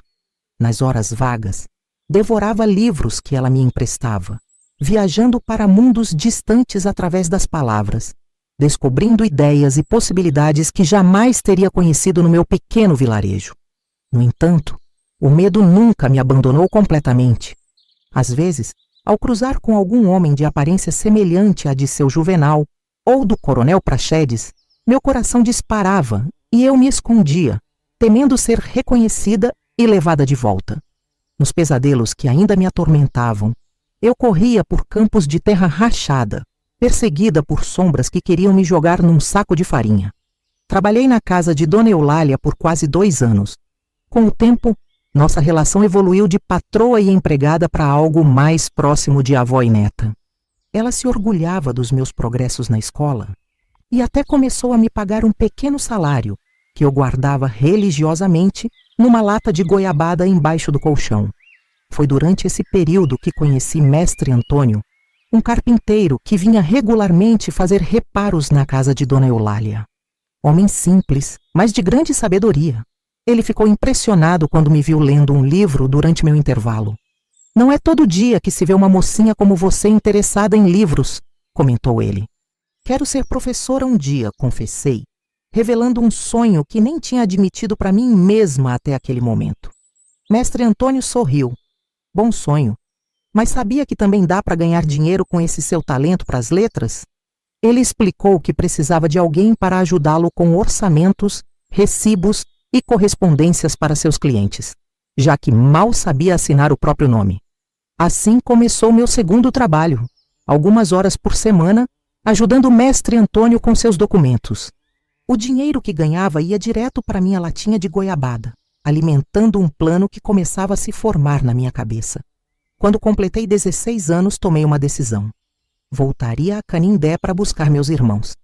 Nas horas vagas, devorava livros que ela me emprestava, viajando para mundos distantes através das palavras, descobrindo ideias e possibilidades que jamais teria conhecido no meu pequeno vilarejo. No entanto, o medo nunca me abandonou completamente. Às vezes, ao cruzar com algum homem de aparência semelhante à de seu Juvenal ou do Coronel Praxedes, meu coração disparava e eu me escondia, temendo ser reconhecida e levada de volta. Nos pesadelos que ainda me atormentavam, eu corria por campos de terra rachada, perseguida por sombras que queriam me jogar num saco de farinha. Trabalhei na casa de Dona Eulália por quase 2 anos. Com o tempo, nossa relação evoluiu de patroa e empregada para algo mais próximo de avó e neta. Ela se orgulhava dos meus progressos na escola e até começou a me pagar um pequeno salário que eu guardava religiosamente numa lata de goiabada embaixo do colchão. Foi durante esse período que conheci Mestre Antônio, um carpinteiro que vinha regularmente fazer reparos na casa de Dona Eulália. Homem simples, mas de grande sabedoria. Ele ficou impressionado quando me viu lendo um livro durante meu intervalo. Não é todo dia que se vê uma mocinha como você interessada em livros, comentou ele. Quero ser professora um dia, confessei, revelando um sonho que nem tinha admitido para mim mesma até aquele momento. Mestre Antônio sorriu. Bom sonho. Mas sabia que também dá para ganhar dinheiro com esse seu talento para as letras? Ele explicou que precisava de alguém para ajudá-lo com orçamentos, recibos e correspondências para seus clientes, já que mal sabia assinar o próprio nome. Assim começou meu segundo trabalho, algumas horas por semana, ajudando o Mestre Antônio com seus documentos. O dinheiro que ganhava ia direto para minha latinha de goiabada, alimentando um plano que começava a se formar na minha cabeça. Quando completei 16 anos, tomei uma decisão. Voltaria a Canindé para buscar meus irmãos.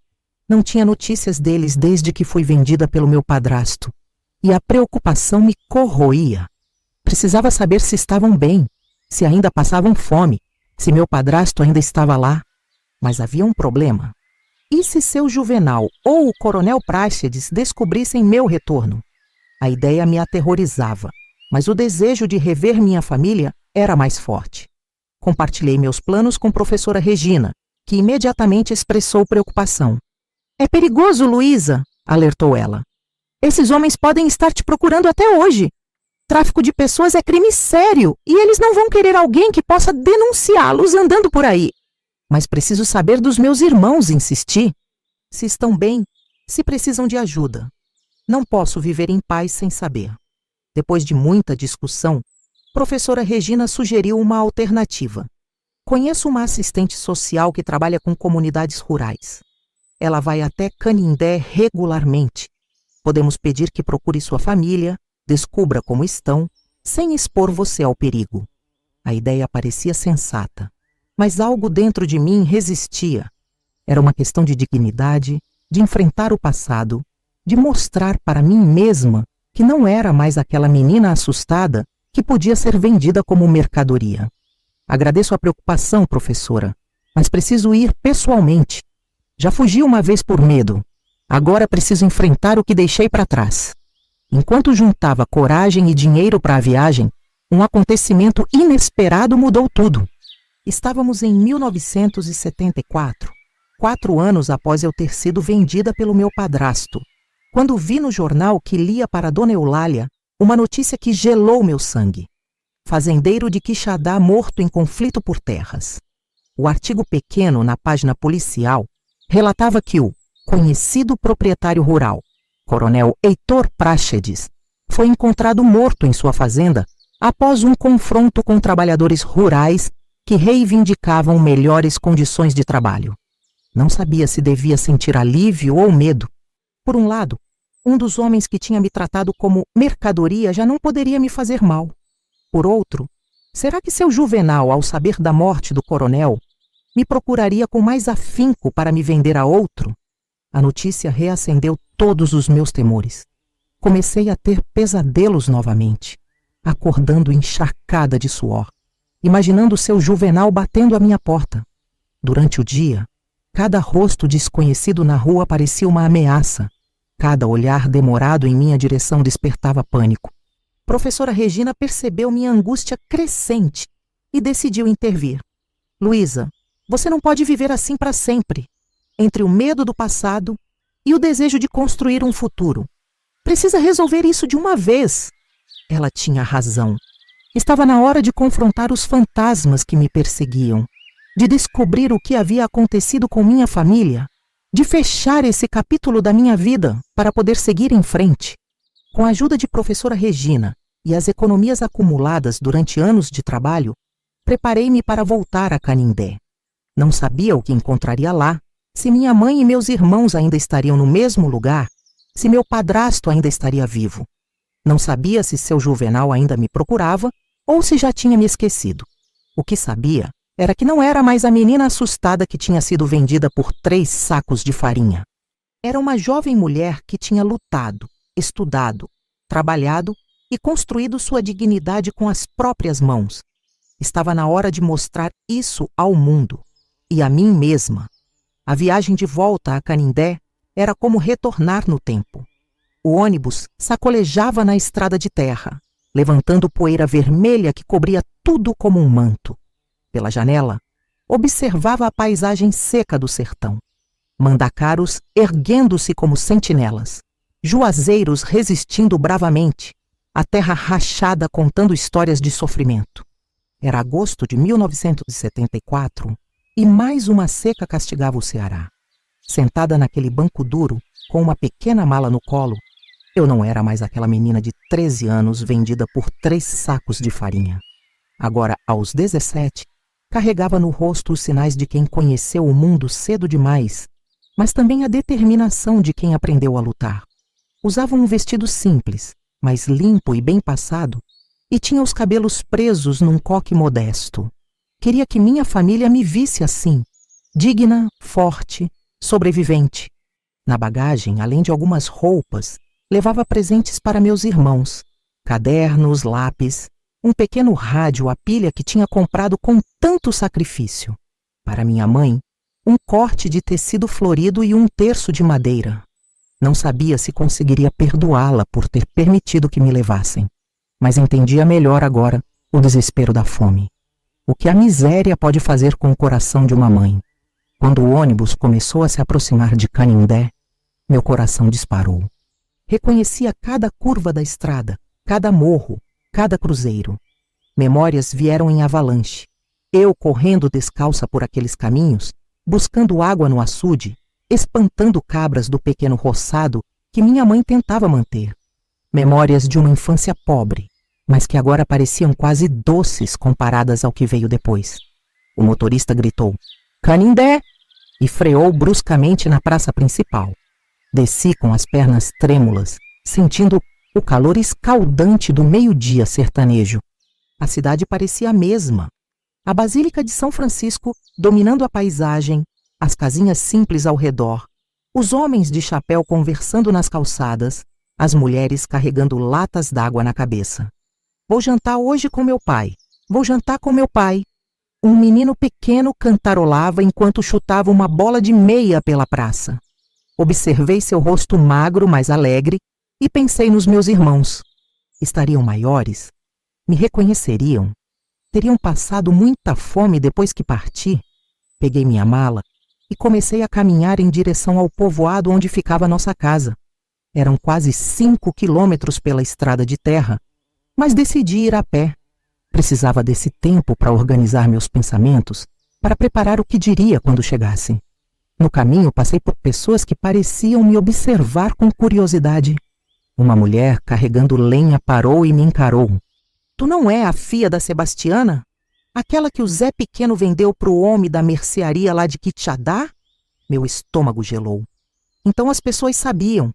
Não tinha notícias deles desde que fui vendida pelo meu padrasto, e a preocupação me corroía. Precisava saber se estavam bem, se ainda passavam fome, se meu padrasto ainda estava lá. Mas havia um problema. E se seu Juvenal ou o Coronel Práxedes descobrissem meu retorno? A ideia me aterrorizava, mas o desejo de rever minha família era mais forte. Compartilhei meus planos com a professora Regina, que imediatamente expressou preocupação. É perigoso, Luísa, alertou ela. Esses homens podem estar te procurando até hoje. Tráfico de pessoas é crime sério e eles não vão querer alguém que possa denunciá-los andando por aí. Mas preciso saber dos meus irmãos, insisti. Se estão bem, se precisam de ajuda. Não posso viver em paz sem saber. Depois de muita discussão, professora Regina sugeriu uma alternativa. Conheço uma assistente social que trabalha com comunidades rurais. Ela vai até Canindé regularmente. Podemos pedir que procure sua família, descubra como estão, sem expor você ao perigo. A ideia parecia sensata, mas algo dentro de mim resistia. Era uma questão de dignidade, de enfrentar o passado, de mostrar para mim mesma que não era mais aquela menina assustada que podia ser vendida como mercadoria. Agradeço a preocupação, professora, mas preciso ir pessoalmente. Já fugi uma vez por medo. Agora preciso enfrentar o que deixei para trás. Enquanto juntava coragem e dinheiro para a viagem, um acontecimento inesperado mudou tudo. Estávamos em 1974, 4 anos após eu ter sido vendida pelo meu padrasto, quando vi no jornal que lia para Dona Eulália uma notícia que gelou meu sangue. Fazendeiro de Quixadá morto em conflito por terras. O artigo pequeno na página policial relatava que o conhecido proprietário rural, Coronel Heitor Práchedes, foi encontrado morto em sua fazenda após um confronto com trabalhadores rurais que reivindicavam melhores condições de trabalho. Não sabia se devia sentir alívio ou medo. Por um lado, um dos homens que tinha me tratado como mercadoria já não poderia me fazer mal. Por outro, será que seu Juvenal, ao saber da morte do coronel, me procuraria com mais afinco para me vender a outro? A notícia reacendeu todos os meus temores. Comecei a ter pesadelos novamente, acordando encharcada de suor, imaginando seu Juvenal batendo à minha porta. Durante o dia, cada rosto desconhecido na rua parecia uma ameaça. Cada olhar demorado em minha direção despertava pânico. Professora Regina percebeu minha angústia crescente e decidiu intervir. Luísa, você não pode viver assim para sempre, entre o medo do passado e o desejo de construir um futuro. Precisa resolver isso de uma vez. Ela tinha razão. Estava na hora de confrontar os fantasmas que me perseguiam, de descobrir o que havia acontecido com minha família, de fechar esse capítulo da minha vida para poder seguir em frente. Com a ajuda de professora Regina e as economias acumuladas durante anos de trabalho, preparei-me para voltar a Canindé. Não sabia o que encontraria lá, se minha mãe e meus irmãos ainda estariam no mesmo lugar, se meu padrasto ainda estaria vivo. Não sabia se seu Juvenal ainda me procurava ou se já tinha me esquecido. O que sabia era que não era mais a menina assustada que tinha sido vendida por 3 sacos de farinha. Era uma jovem mulher que tinha lutado, estudado, trabalhado e construído sua dignidade com as próprias mãos. Estava na hora de mostrar isso ao mundo e a mim mesma. A viagem de volta a Canindé era como retornar no tempo. O ônibus sacolejava na estrada de terra, levantando poeira vermelha que cobria tudo como um manto. Pela janela, observava a paisagem seca do sertão. Mandacaros erguendo-se como sentinelas, juazeiros resistindo bravamente, a terra rachada contando histórias de sofrimento. Era agosto de 1974 e mais uma seca castigava o Ceará. Sentada naquele banco duro, com uma pequena mala no colo, eu não era mais aquela menina de 13 anos vendida por 3 sacos de farinha. Agora, aos 17, carregava no rosto os sinais de quem conheceu o mundo cedo demais, mas também a determinação de quem aprendeu a lutar. Usava um vestido simples, mas limpo e bem passado, e tinha os cabelos presos num coque modesto. Queria que minha família me visse assim, digna, forte, sobrevivente. Na bagagem, além de algumas roupas, levava presentes para meus irmãos, cadernos, lápis, um pequeno rádio a pilha que tinha comprado com tanto sacrifício. Para minha mãe, um corte de tecido florido e um terço de madeira. Não sabia se conseguiria perdoá-la por ter permitido que me levassem, mas entendia melhor agora o desespero da fome. O que a miséria pode fazer com o coração de uma mãe. Quando o ônibus começou a se aproximar de Canindé, meu coração disparou. Reconhecia cada curva da estrada, cada morro, cada cruzeiro. Memórias vieram em avalanche. Eu correndo descalça por aqueles caminhos, buscando água no açude, espantando cabras do pequeno roçado que minha mãe tentava manter. Memórias de uma infância pobre, mas que agora pareciam quase doces comparadas ao que veio depois. O motorista gritou, "Canindé!" e freou bruscamente na praça principal. Desci com as pernas trêmulas, sentindo o calor escaldante do meio-dia sertanejo. A cidade parecia a mesma. A Basílica de São Francisco dominando a paisagem, as casinhas simples ao redor, os homens de chapéu conversando nas calçadas, as mulheres carregando latas d'água na cabeça. Vou jantar hoje com meu pai. Vou jantar com meu pai. Um menino pequeno cantarolava enquanto chutava uma bola de meia pela praça. Observei seu rosto magro, mas alegre, e pensei nos meus irmãos. Estariam maiores? Me reconheceriam? Teriam passado muita fome depois que parti. Peguei minha mala e comecei a caminhar em direção ao povoado onde ficava nossa casa. Eram quase 5 quilômetros pela estrada de terra, mas decidi ir a pé. Precisava desse tempo para organizar meus pensamentos, para preparar o que diria quando chegasse. No caminho, passei por pessoas que pareciam me observar com curiosidade. Uma mulher carregando lenha parou e me encarou. Tu não é a filha da Sebastiana? Aquela que o Zé Pequeno vendeu pro homem da mercearia lá de Quixadá? Meu estômago gelou. Então as pessoas sabiam.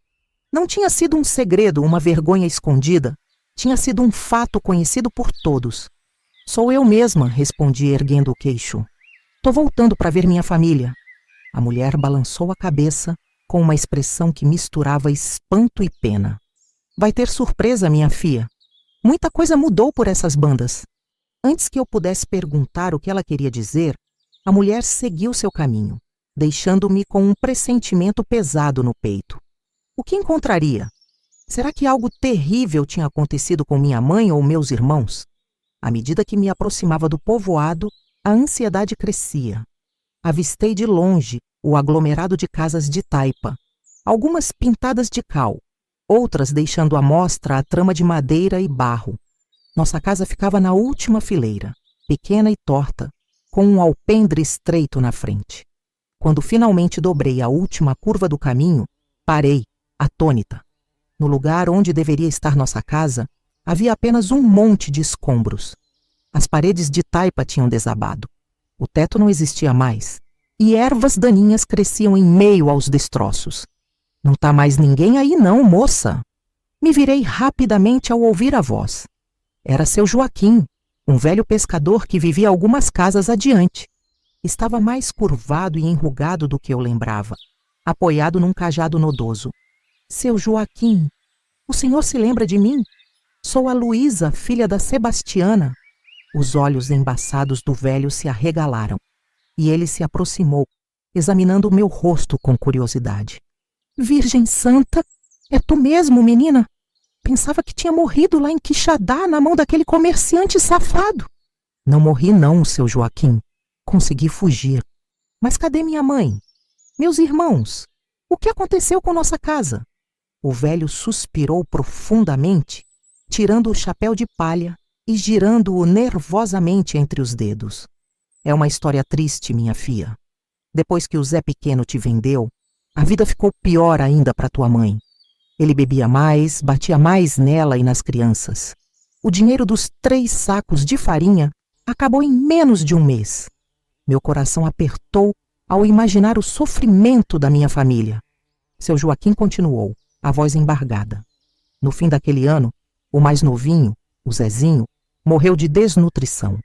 Não tinha sido um segredo, uma vergonha escondida. Tinha sido um fato conhecido por todos. Sou eu mesma, respondi erguendo o queixo. Tô voltando para ver minha família. A mulher balançou a cabeça com uma expressão que misturava espanto e pena. Vai ter surpresa, minha filha. Muita coisa mudou por essas bandas. Antes que eu pudesse perguntar o que ela queria dizer, a mulher seguiu seu caminho, deixando-me com um pressentimento pesado no peito. O que encontraria? Será que algo terrível tinha acontecido com minha mãe ou meus irmãos? À medida que me aproximava do povoado, a ansiedade crescia. Avistei de longe o aglomerado de casas de taipa, algumas pintadas de cal, outras deixando à mostra a trama de madeira e barro. Nossa casa ficava na última fileira, pequena e torta, com um alpendre estreito na frente. Quando finalmente dobrei a última curva do caminho, parei, atônita. No lugar onde deveria estar nossa casa, havia apenas um monte de escombros. As paredes de taipa tinham desabado. O teto não existia mais, e ervas daninhas cresciam em meio aos destroços. Não tá mais ninguém aí não, moça. Me virei rapidamente ao ouvir a voz. Era seu Joaquim, um velho pescador que vivia algumas casas adiante. Estava mais curvado e enrugado do que eu lembrava, apoiado num cajado nodoso. Seu Joaquim, o senhor se lembra de mim? Sou a Luísa, filha da Sebastiana. Os olhos embaçados do velho se arregalaram, e ele se aproximou, examinando o meu rosto com curiosidade. Virgem Santa, é tu mesmo, menina? Pensava que tinha morrido lá em Quixadá, na mão daquele comerciante safado. Não morri não, seu Joaquim. Consegui fugir. Mas cadê minha mãe? Meus irmãos? O que aconteceu com nossa casa? O velho suspirou profundamente, tirando o chapéu de palha e girando-o nervosamente entre os dedos. É uma história triste, minha filha. Depois que o Zé Pequeno te vendeu, a vida ficou pior ainda para tua mãe. Ele bebia mais, batia mais nela e nas crianças. O dinheiro dos 3 sacos de farinha acabou em menos de um mês. Meu coração apertou ao imaginar o sofrimento da minha família. Seu Joaquim continuou, a voz embargada. No fim daquele ano, o mais novinho, o Zezinho, morreu de desnutrição.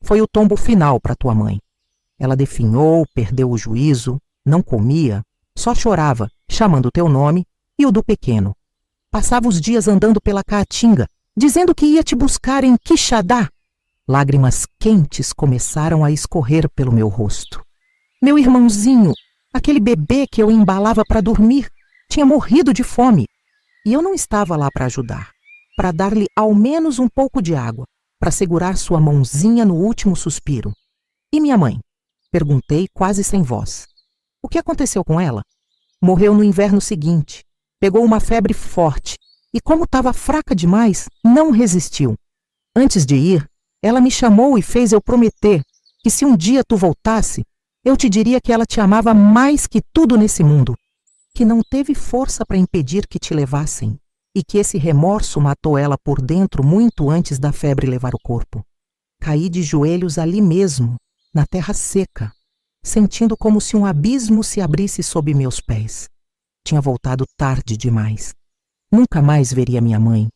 Foi o tombo final para tua mãe. Ela definhou, perdeu o juízo, não comia, só chorava, chamando teu nome e o do pequeno. Passava os dias andando pela caatinga, dizendo que ia te buscar em Quixadá. Lágrimas quentes começaram a escorrer pelo meu rosto. Meu irmãozinho, aquele bebê que eu embalava para dormir, tinha morrido de fome. E eu não estava lá para ajudar, para dar-lhe ao menos um pouco de água, para segurar sua mãozinha no último suspiro. E minha mãe? Perguntei quase sem voz. O que aconteceu com ela? Morreu no inverno seguinte. Pegou uma febre forte e, como estava fraca demais, não resistiu. Antes de ir, ela me chamou e fez eu prometer que se um dia tu voltasse, eu te diria que ela te amava mais que tudo nesse mundo, que não teve força para impedir que te levassem e que esse remorso matou ela por dentro muito antes da febre levar o corpo. Caí de joelhos ali mesmo, na terra seca, sentindo como se um abismo se abrisse sob meus pés. Tinha voltado tarde demais. Nunca mais veria minha mãe.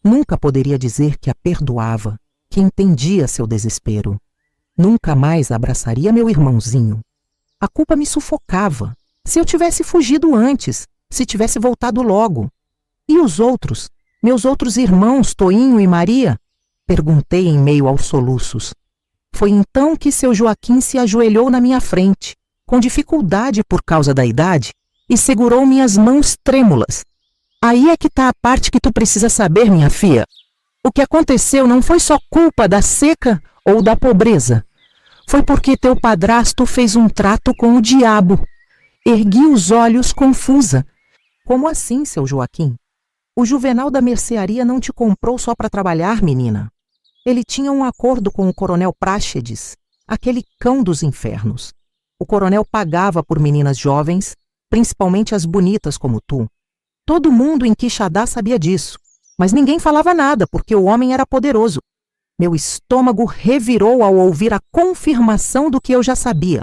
Nunca poderia dizer que a perdoava, que entendia seu desespero. Nunca mais abraçaria meu irmãozinho. A culpa me sufocava. Se eu tivesse fugido antes, se tivesse voltado logo. E os outros? Meus outros irmãos, Toinho e Maria? Perguntei em meio aos soluços. Foi então que seu Joaquim se ajoelhou na minha frente, com dificuldade por causa da idade, e segurou minhas mãos trêmulas. Aí é que está a parte que tu precisa saber, minha filha. O que aconteceu não foi só culpa da seca ou da pobreza. Foi porque teu padrasto fez um trato com o diabo. Ergui os olhos confusa. Como assim, seu Joaquim? O Juvenal da mercearia não te comprou só para trabalhar, menina. Ele tinha um acordo com o coronel Práxedes, aquele cão dos infernos. O coronel pagava por meninas jovens, principalmente as bonitas como tu. Todo mundo em Quixadá sabia disso, mas ninguém falava nada porque o homem era poderoso. Meu estômago revirou ao ouvir a confirmação do que eu já sabia.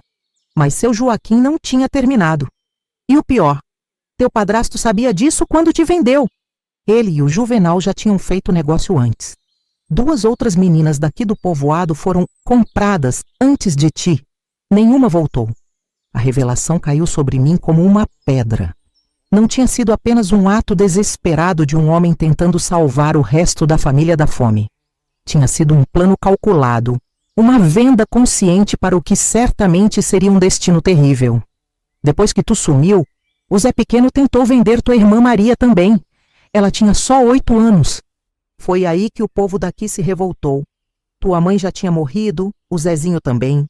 Mas seu Joaquim não tinha terminado. E o pior, teu padrasto sabia disso quando te vendeu. Ele e o Juvenal já tinham feito o negócio antes. 2 outras meninas daqui do povoado foram compradas antes de ti. Nenhuma voltou. A revelação caiu sobre mim como uma pedra. Não tinha sido apenas um ato desesperado de um homem tentando salvar o resto da família da fome. Tinha sido um plano calculado, uma venda consciente para o que certamente seria um destino terrível. Depois que tu sumiu, o Zé Pequeno tentou vender tua irmã Maria também. Ela tinha só 8 anos. Foi aí que o povo daqui se revoltou. Tua mãe já tinha morrido, o Zezinho também.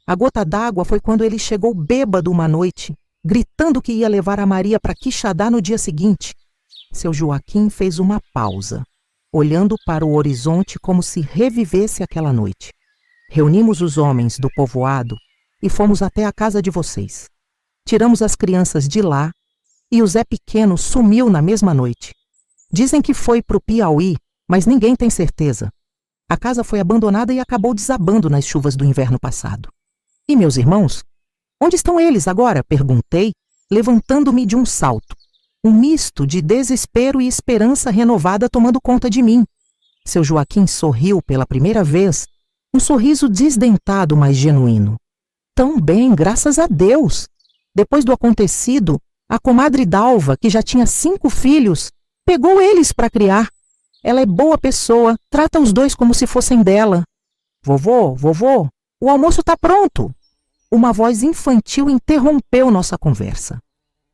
A gota d'água foi quando ele chegou bêbado uma noite, gritando que ia levar a Maria para Quixadá no dia seguinte. Seu Joaquim fez uma pausa, olhando para o horizonte como se revivesse aquela noite. Reunimos os homens do povoado e fomos até a casa de vocês. Tiramos as crianças de lá e o Zé Pequeno sumiu na mesma noite. Dizem que foi para o Piauí, mas ninguém tem certeza. A casa foi abandonada e acabou desabando nas chuvas do inverno passado. E meus irmãos? Onde estão eles agora? Perguntei, levantando-me de um salto. Um misto de desespero e esperança renovada tomando conta de mim. Seu Joaquim sorriu pela primeira vez, um sorriso desdentado, mas genuíno. Tão bem, graças a Deus. Depois do acontecido, a comadre Dalva, que já tinha 5 filhos, pegou eles para criar. Ela é boa pessoa, trata os 2 como se fossem dela. Vovô, o almoço está pronto. Uma voz infantil interrompeu nossa conversa.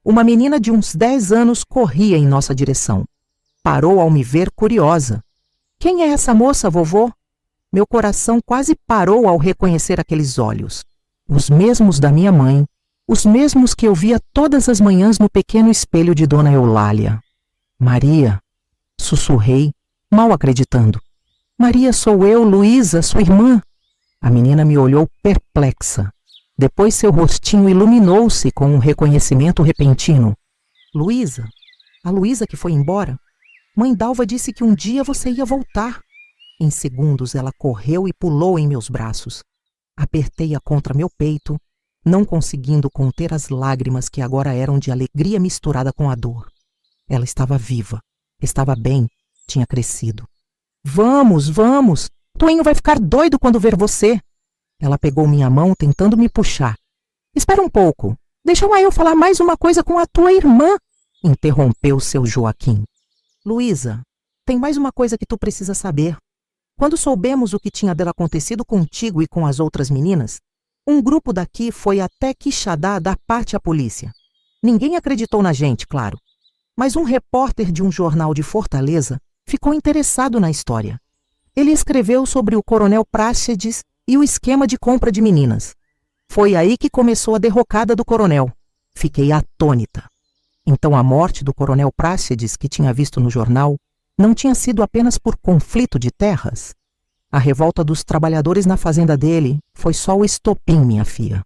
Uma menina de uns 10 anos corria em nossa direção. Parou ao me ver curiosa. Quem é essa moça, vovô? Meu coração quase parou ao reconhecer aqueles olhos. Os mesmos da minha mãe, os mesmos que eu via todas as manhãs no pequeno espelho de Dona Eulália. Maria, sussurrei, mal acreditando. Maria, sou eu, Luísa, sua irmã. A menina me olhou perplexa. Depois seu rostinho iluminou-se com um reconhecimento repentino. Luísa? A Luísa que foi embora? Mãe Dalva disse que um dia você ia voltar. Em segundos ela correu e pulou em meus braços. Apertei-a contra meu peito, não conseguindo conter as lágrimas que agora eram de alegria misturada com a dor. Ela estava viva, estava bem, tinha crescido. Vamos! Toinho vai ficar doido quando ver você. Ela pegou minha mão tentando me puxar. Espera um pouco, deixa eu falar mais uma coisa com a tua irmã, interrompeu seu Joaquim. Luísa, tem mais uma coisa que tu precisa saber. Quando soubemos o que tinha dela acontecido contigo e com as outras meninas, um grupo daqui foi até Quixadá dar parte à polícia. Ninguém acreditou na gente, claro. Mas um repórter de um jornal de Fortaleza ficou interessado na história. Ele escreveu sobre o coronel Práxedes e o esquema de compra de meninas. Foi aí que começou a derrocada do coronel. Fiquei atônita. Então a morte do coronel Práxedes, que tinha visto no jornal, não tinha sido apenas por conflito de terras. A revolta dos trabalhadores na fazenda dele foi só o estopim, minha filha.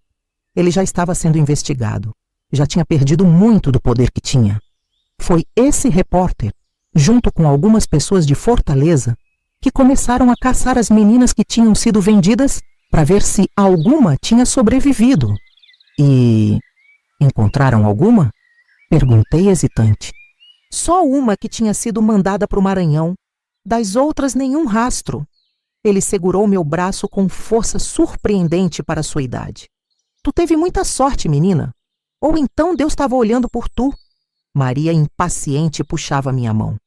Ele já estava sendo investigado. Já tinha perdido muito do poder que tinha. Foi esse repórter, junto com algumas pessoas de Fortaleza, que começaram a caçar as meninas que tinham sido vendidas para ver se alguma tinha sobrevivido. E encontraram alguma? Perguntei hesitante. Só uma que tinha sido mandada para o Maranhão. Das outras, nenhum rastro. Ele segurou meu braço com força surpreendente para sua idade. Tu teve muita sorte, menina. Ou então Deus estava olhando por tu. Maria, impaciente, puxava minha mão.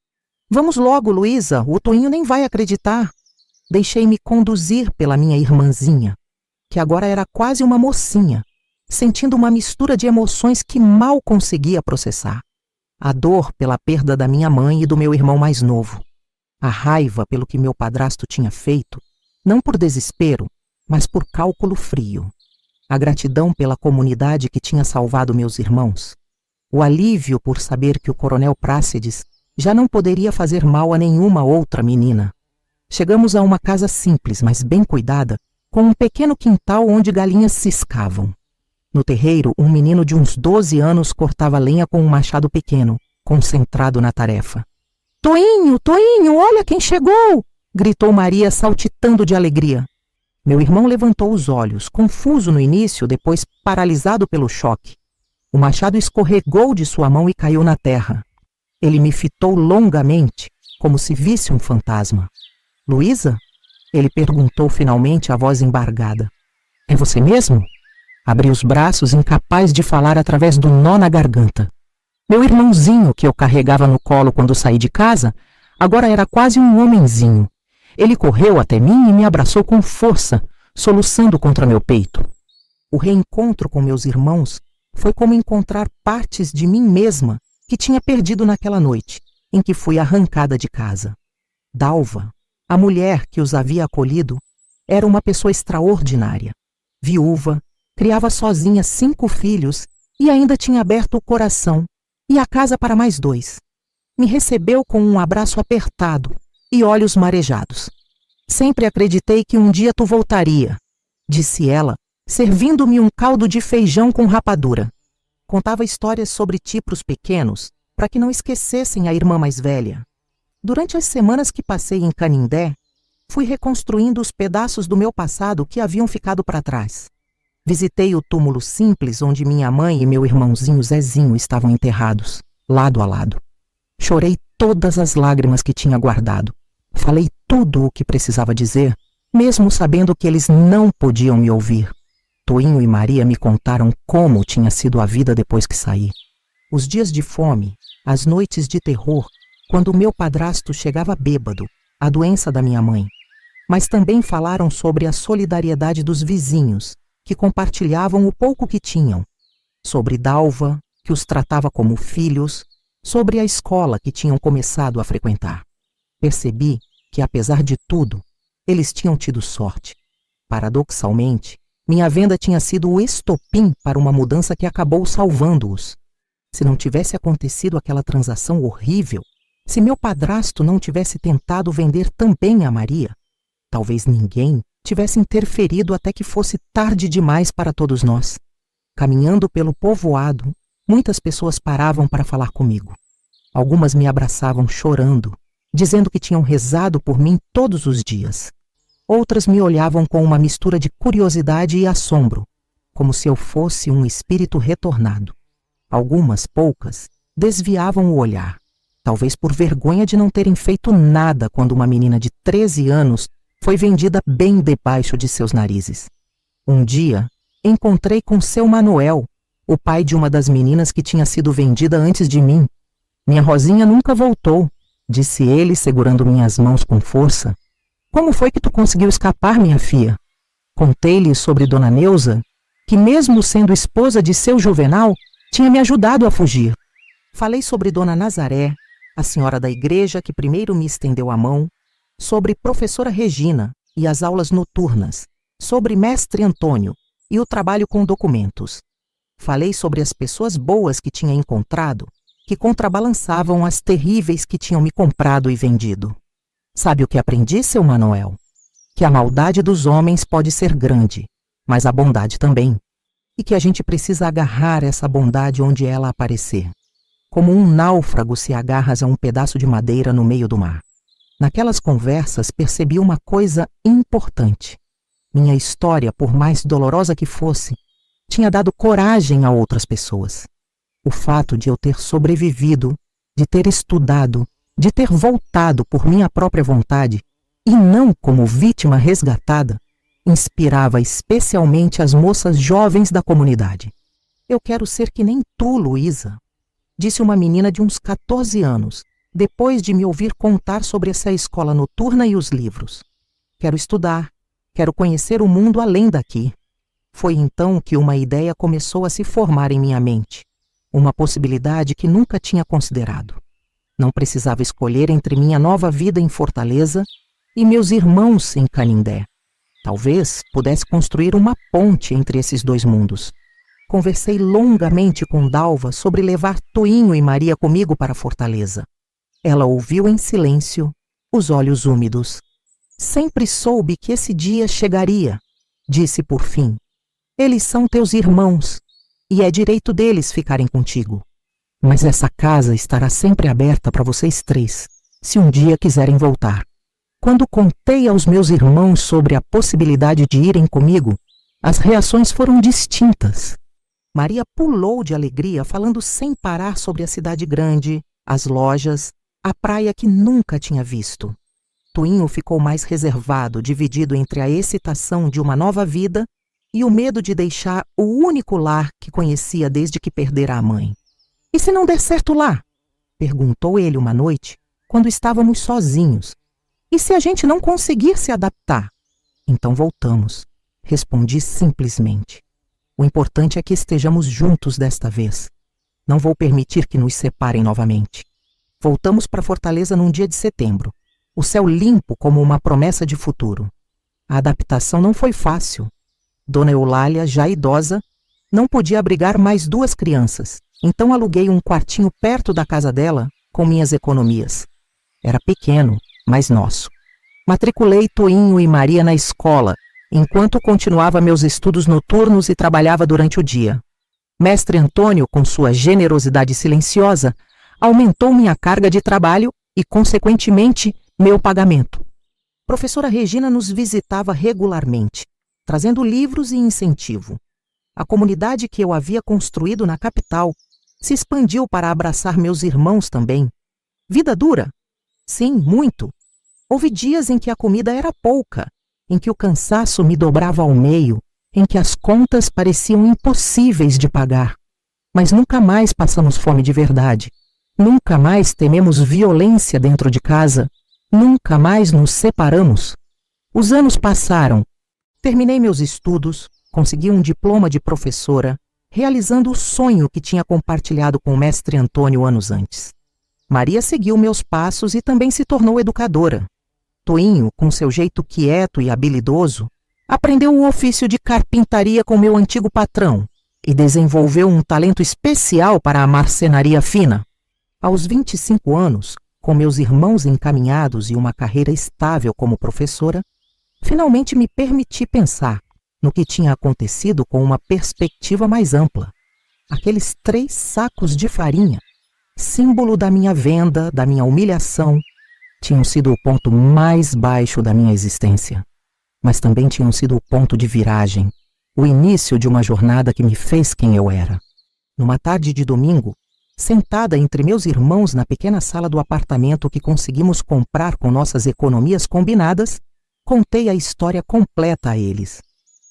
Vamos logo, Luísa, o Toinho nem vai acreditar. Deixei-me conduzir pela minha irmãzinha, que agora era quase uma mocinha, sentindo uma mistura de emoções que mal conseguia processar. A dor pela perda da minha mãe e do meu irmão mais novo. A raiva pelo que meu padrasto tinha feito não por desespero, mas por cálculo frio. A gratidão pela comunidade que tinha salvado meus irmãos. O alívio por saber que o coronel Prácedes já não poderia fazer mal a nenhuma outra menina. Chegamos a uma casa simples, mas bem cuidada, com um pequeno quintal onde galinhas ciscavam. No terreiro, um menino de uns 12 anos cortava lenha com um machado pequeno, concentrado na tarefa. Toinho, Toinho, olha quem chegou! Gritou Maria, saltitando de alegria. Meu irmão levantou os olhos, confuso no início, depois paralisado pelo choque. O machado escorregou de sua mão e caiu na terra. Ele me fitou longamente, como se visse um fantasma. Luísa? Ele perguntou finalmente, a voz embargada. É você mesmo? Abri os braços, incapaz de falar através do nó na garganta. Meu irmãozinho, que eu carregava no colo quando saí de casa, agora era quase um homenzinho. Ele correu até mim e me abraçou com força, soluçando contra meu peito. O reencontro com meus irmãos foi como encontrar partes de mim mesma que tinha perdido naquela noite, em que fui arrancada de casa. Dalva, a mulher que os havia acolhido, era uma pessoa extraordinária. Viúva, criava sozinha 5 filhos e ainda tinha aberto o coração e a casa para mais 2. Me recebeu com um abraço apertado e olhos marejados. Sempre acreditei que um dia tu voltaria, disse ela, servindo-me um caldo de feijão com rapadura. Contava histórias sobre ti pros pequenos, para que não esquecessem a irmã mais velha. Durante as semanas que passei em Canindé, fui reconstruindo os pedaços do meu passado que haviam ficado para trás. Visitei o túmulo simples onde minha mãe e meu irmãozinho Zezinho estavam enterrados, lado a lado. Chorei todas as lágrimas que tinha guardado. Falei tudo o que precisava dizer, mesmo sabendo que eles não podiam me ouvir. Toinho e Maria me contaram como tinha sido a vida depois que saí. Os dias de fome, as noites de terror, quando o meu padrasto chegava bêbado, a doença da minha mãe. Mas também falaram sobre a solidariedade dos vizinhos, que compartilhavam o pouco que tinham. Sobre Dalva, que os tratava como filhos, sobre a escola que tinham começado a frequentar. Percebi que, apesar de tudo, eles tinham tido sorte. Paradoxalmente, minha venda tinha sido o estopim para uma mudança que acabou salvando-os. Se não tivesse acontecido aquela transação horrível, se meu padrasto não tivesse tentado vender também a Maria, talvez ninguém tivesse interferido até que fosse tarde demais para todos nós. Caminhando pelo povoado, muitas pessoas paravam para falar comigo. Algumas me abraçavam chorando, dizendo que tinham rezado por mim todos os dias. Outras me olhavam com uma mistura de curiosidade e assombro, como se eu fosse um espírito retornado. Algumas, poucas, desviavam o olhar, talvez por vergonha de não terem feito nada quando uma menina de 13 anos foi vendida bem debaixo de seus narizes. Um dia, encontrei com seu Manuel, o pai de uma das meninas que tinha sido vendida antes de mim. Minha Rosinha nunca voltou, disse ele, segurando minhas mãos com força. Como foi que tu conseguiu escapar, minha filha? Contei-lhe sobre Dona Neuza, que mesmo sendo esposa de seu Juvenal, tinha me ajudado a fugir. Falei sobre Dona Nazaré, a senhora da igreja que primeiro me estendeu a mão, sobre professora Regina e as aulas noturnas, sobre mestre Antônio e o trabalho com documentos. Falei sobre as pessoas boas que tinha encontrado, que contrabalançavam as terríveis que tinham me comprado e vendido. Sabe o que aprendi, seu Manuel? Que a maldade dos homens pode ser grande, mas a bondade também. E que a gente precisa agarrar essa bondade onde ela aparecer. Como um náufrago se agarra a um pedaço de madeira no meio do mar. Naquelas conversas percebi uma coisa importante. Minha história, por mais dolorosa que fosse, tinha dado coragem a outras pessoas. O fato de eu ter sobrevivido, de ter estudado, de ter voltado por minha própria vontade, e não como vítima resgatada, inspirava especialmente as moças jovens da comunidade. Eu quero ser que nem tu, Luísa, disse uma menina de uns 14 anos, depois de me ouvir contar sobre essa escola noturna e os livros. Quero estudar, quero conhecer o mundo além daqui. Foi então que uma ideia começou a se formar em minha mente. Uma possibilidade que nunca tinha considerado. Não precisava escolher entre minha nova vida em Fortaleza e meus irmãos em Canindé. Talvez pudesse construir uma ponte entre esses dois mundos. Conversei longamente com Dalva sobre levar Toinho e Maria comigo para Fortaleza. Ela ouviu em silêncio, os olhos úmidos. Sempre soube que esse dia chegaria, disse por fim. Eles são teus irmãos, e é direito deles ficarem contigo. Mas essa casa estará sempre aberta para vocês três, se um dia quiserem voltar. Quando contei aos meus irmãos sobre a possibilidade de irem comigo, as reações foram distintas. Maria pulou de alegria, falando sem parar sobre a cidade grande, as lojas, a praia que nunca tinha visto. Toinho ficou mais reservado, dividido entre a excitação de uma nova vida e o medo de deixar o único lar que conhecia desde que perdera a mãe. E se não der certo lá? Perguntou ele uma noite, quando estávamos sozinhos. E se a gente não conseguir se adaptar? Então voltamos, respondi simplesmente. O importante é que estejamos juntos desta vez. Não vou permitir que nos separem novamente. Voltamos para Fortaleza num dia de setembro, o céu limpo como uma promessa de futuro. A adaptação não foi fácil. Dona Eulália, já idosa, não podia abrigar mais 2 crianças, então aluguei um quartinho perto da casa dela com minhas economias. Era pequeno, mas nosso. Matriculei Toinho e Maria na escola, enquanto continuava meus estudos noturnos e trabalhava durante o dia. Mestre Antônio, com sua generosidade silenciosa, aumentou minha carga de trabalho e, consequentemente, meu pagamento. Professora Regina nos visitava regularmente, trazendo livros e incentivo. A comunidade que eu havia construído na capital se expandiu para abraçar meus irmãos também. Vida dura? Sim, muito. Houve dias em que a comida era pouca, em que o cansaço me dobrava ao meio, em que as contas pareciam impossíveis de pagar. Mas nunca mais passamos fome de verdade. Nunca mais tememos violência dentro de casa. Nunca mais nos separamos. Os anos passaram. Terminei meus estudos, consegui um diploma de professora, realizando o sonho que tinha compartilhado com o mestre Antônio anos antes. Maria seguiu meus passos e também se tornou educadora. Toinho, com seu jeito quieto e habilidoso, aprendeu o ofício de carpintaria com meu antigo patrão e desenvolveu um talento especial para a marcenaria fina. Aos 25 anos, com meus irmãos encaminhados e uma carreira estável como professora, finalmente me permiti pensar no que tinha acontecido com uma perspectiva mais ampla. Aqueles 3 sacos de farinha, símbolo da minha venda, da minha humilhação, tinham sido o ponto mais baixo da minha existência, mas também tinham sido o ponto de viragem, o início de uma jornada que me fez quem eu era. Numa tarde de domingo, sentada entre meus irmãos na pequena sala do apartamento que conseguimos comprar com nossas economias combinadas, contei a história completa a eles.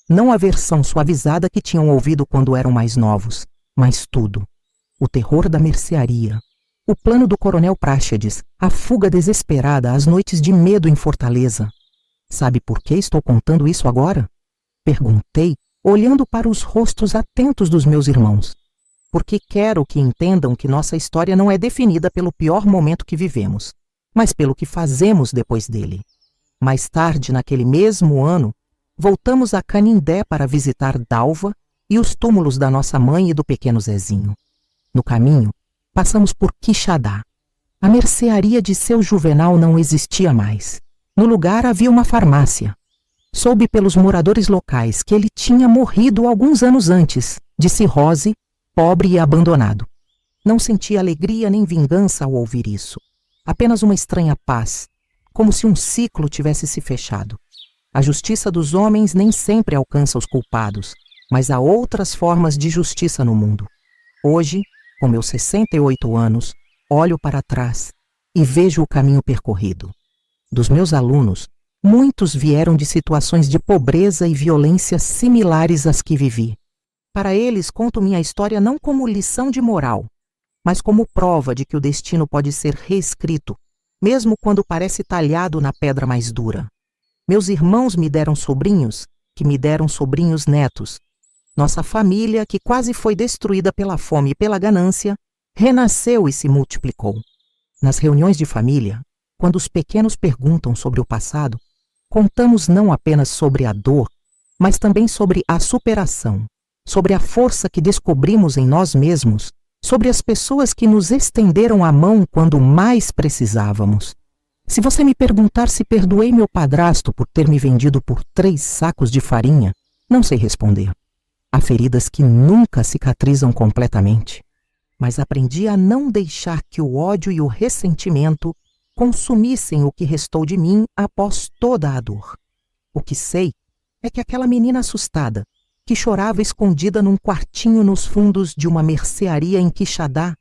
Não a versão suavizada que tinham ouvido quando eram mais novos, mas tudo. O terror da mercearia, o plano do coronel Práxedes, a fuga desesperada, as noites de medo em Fortaleza. Sabe por que estou contando isso agora? Perguntei, olhando para os rostos atentos dos meus irmãos. Porque quero que entendam que nossa história não é definida pelo pior momento que vivemos, mas pelo que fazemos depois dele. Mais tarde, naquele mesmo ano, voltamos a Canindé para visitar Dalva e os túmulos da nossa mãe e do pequeno Zezinho. No caminho, passamos por Quixadá. A mercearia de seu Juvenal não existia mais. No lugar havia uma farmácia. Soube pelos moradores locais que ele tinha morrido alguns anos antes, de cirrose, pobre e abandonado. Não senti alegria nem vingança ao ouvir isso. Apenas uma estranha paz, como se um ciclo tivesse se fechado. A justiça dos homens nem sempre alcança os culpados, mas há outras formas de justiça no mundo. Hoje, com meus 68 anos, olho para trás e vejo o caminho percorrido. Dos meus alunos, muitos vieram de situações de pobreza e violência similares às que vivi. Para eles, conto minha história não como lição de moral, mas como prova de que o destino pode ser reescrito, mesmo quando parece talhado na pedra mais dura. Meus irmãos me deram sobrinhos, que me deram sobrinhos netos. Nossa família, que quase foi destruída pela fome e pela ganância, renasceu e se multiplicou. Nas reuniões de família, quando os pequenos perguntam sobre o passado, contamos não apenas sobre a dor, mas também sobre a superação, sobre a força que descobrimos em nós mesmos, sobre as pessoas que nos estenderam a mão quando mais precisávamos. Se você me perguntar se perdoei meu padrasto por ter me vendido por 3 sacos de farinha, não sei responder. Há feridas que nunca cicatrizam completamente, mas aprendi a não deixar que o ódio e o ressentimento consumissem o que restou de mim após toda a dor. O que sei é que aquela menina assustada, que chorava escondida num quartinho nos fundos de uma mercearia em Quixadá,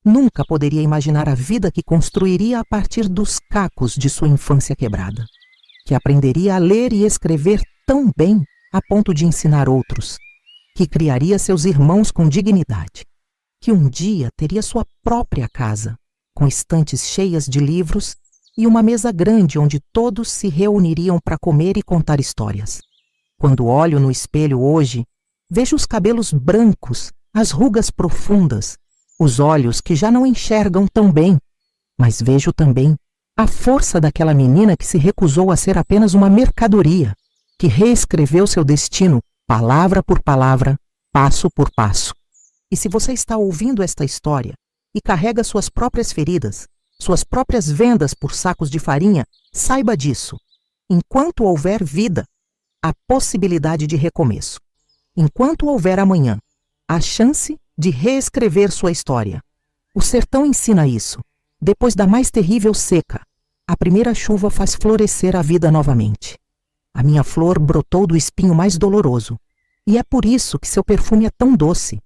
nunca poderia imaginar a vida que construiria a partir dos cacos de sua infância quebrada, que aprenderia a ler e escrever tão bem a ponto de ensinar outros, que criaria seus irmãos com dignidade, que um dia teria sua própria casa, com estantes cheias de livros e uma mesa grande onde todos se reuniriam para comer e contar histórias. Quando olho no espelho hoje, vejo os cabelos brancos, as rugas profundas, os olhos que já não enxergam tão bem, mas vejo também a força daquela menina que se recusou a ser apenas uma mercadoria, que reescreveu seu destino palavra por palavra, passo por passo. E se você está ouvindo esta história e carrega suas próprias feridas, suas próprias vendas por sacos de farinha, saiba disso. Enquanto houver vida, há possibilidade de recomeço. Enquanto houver amanhã, há chance de reescrever sua história. O sertão ensina isso. Depois da mais terrível seca, a primeira chuva faz florescer a vida novamente. A minha flor brotou do espinho mais doloroso, e é por isso que seu perfume é tão doce.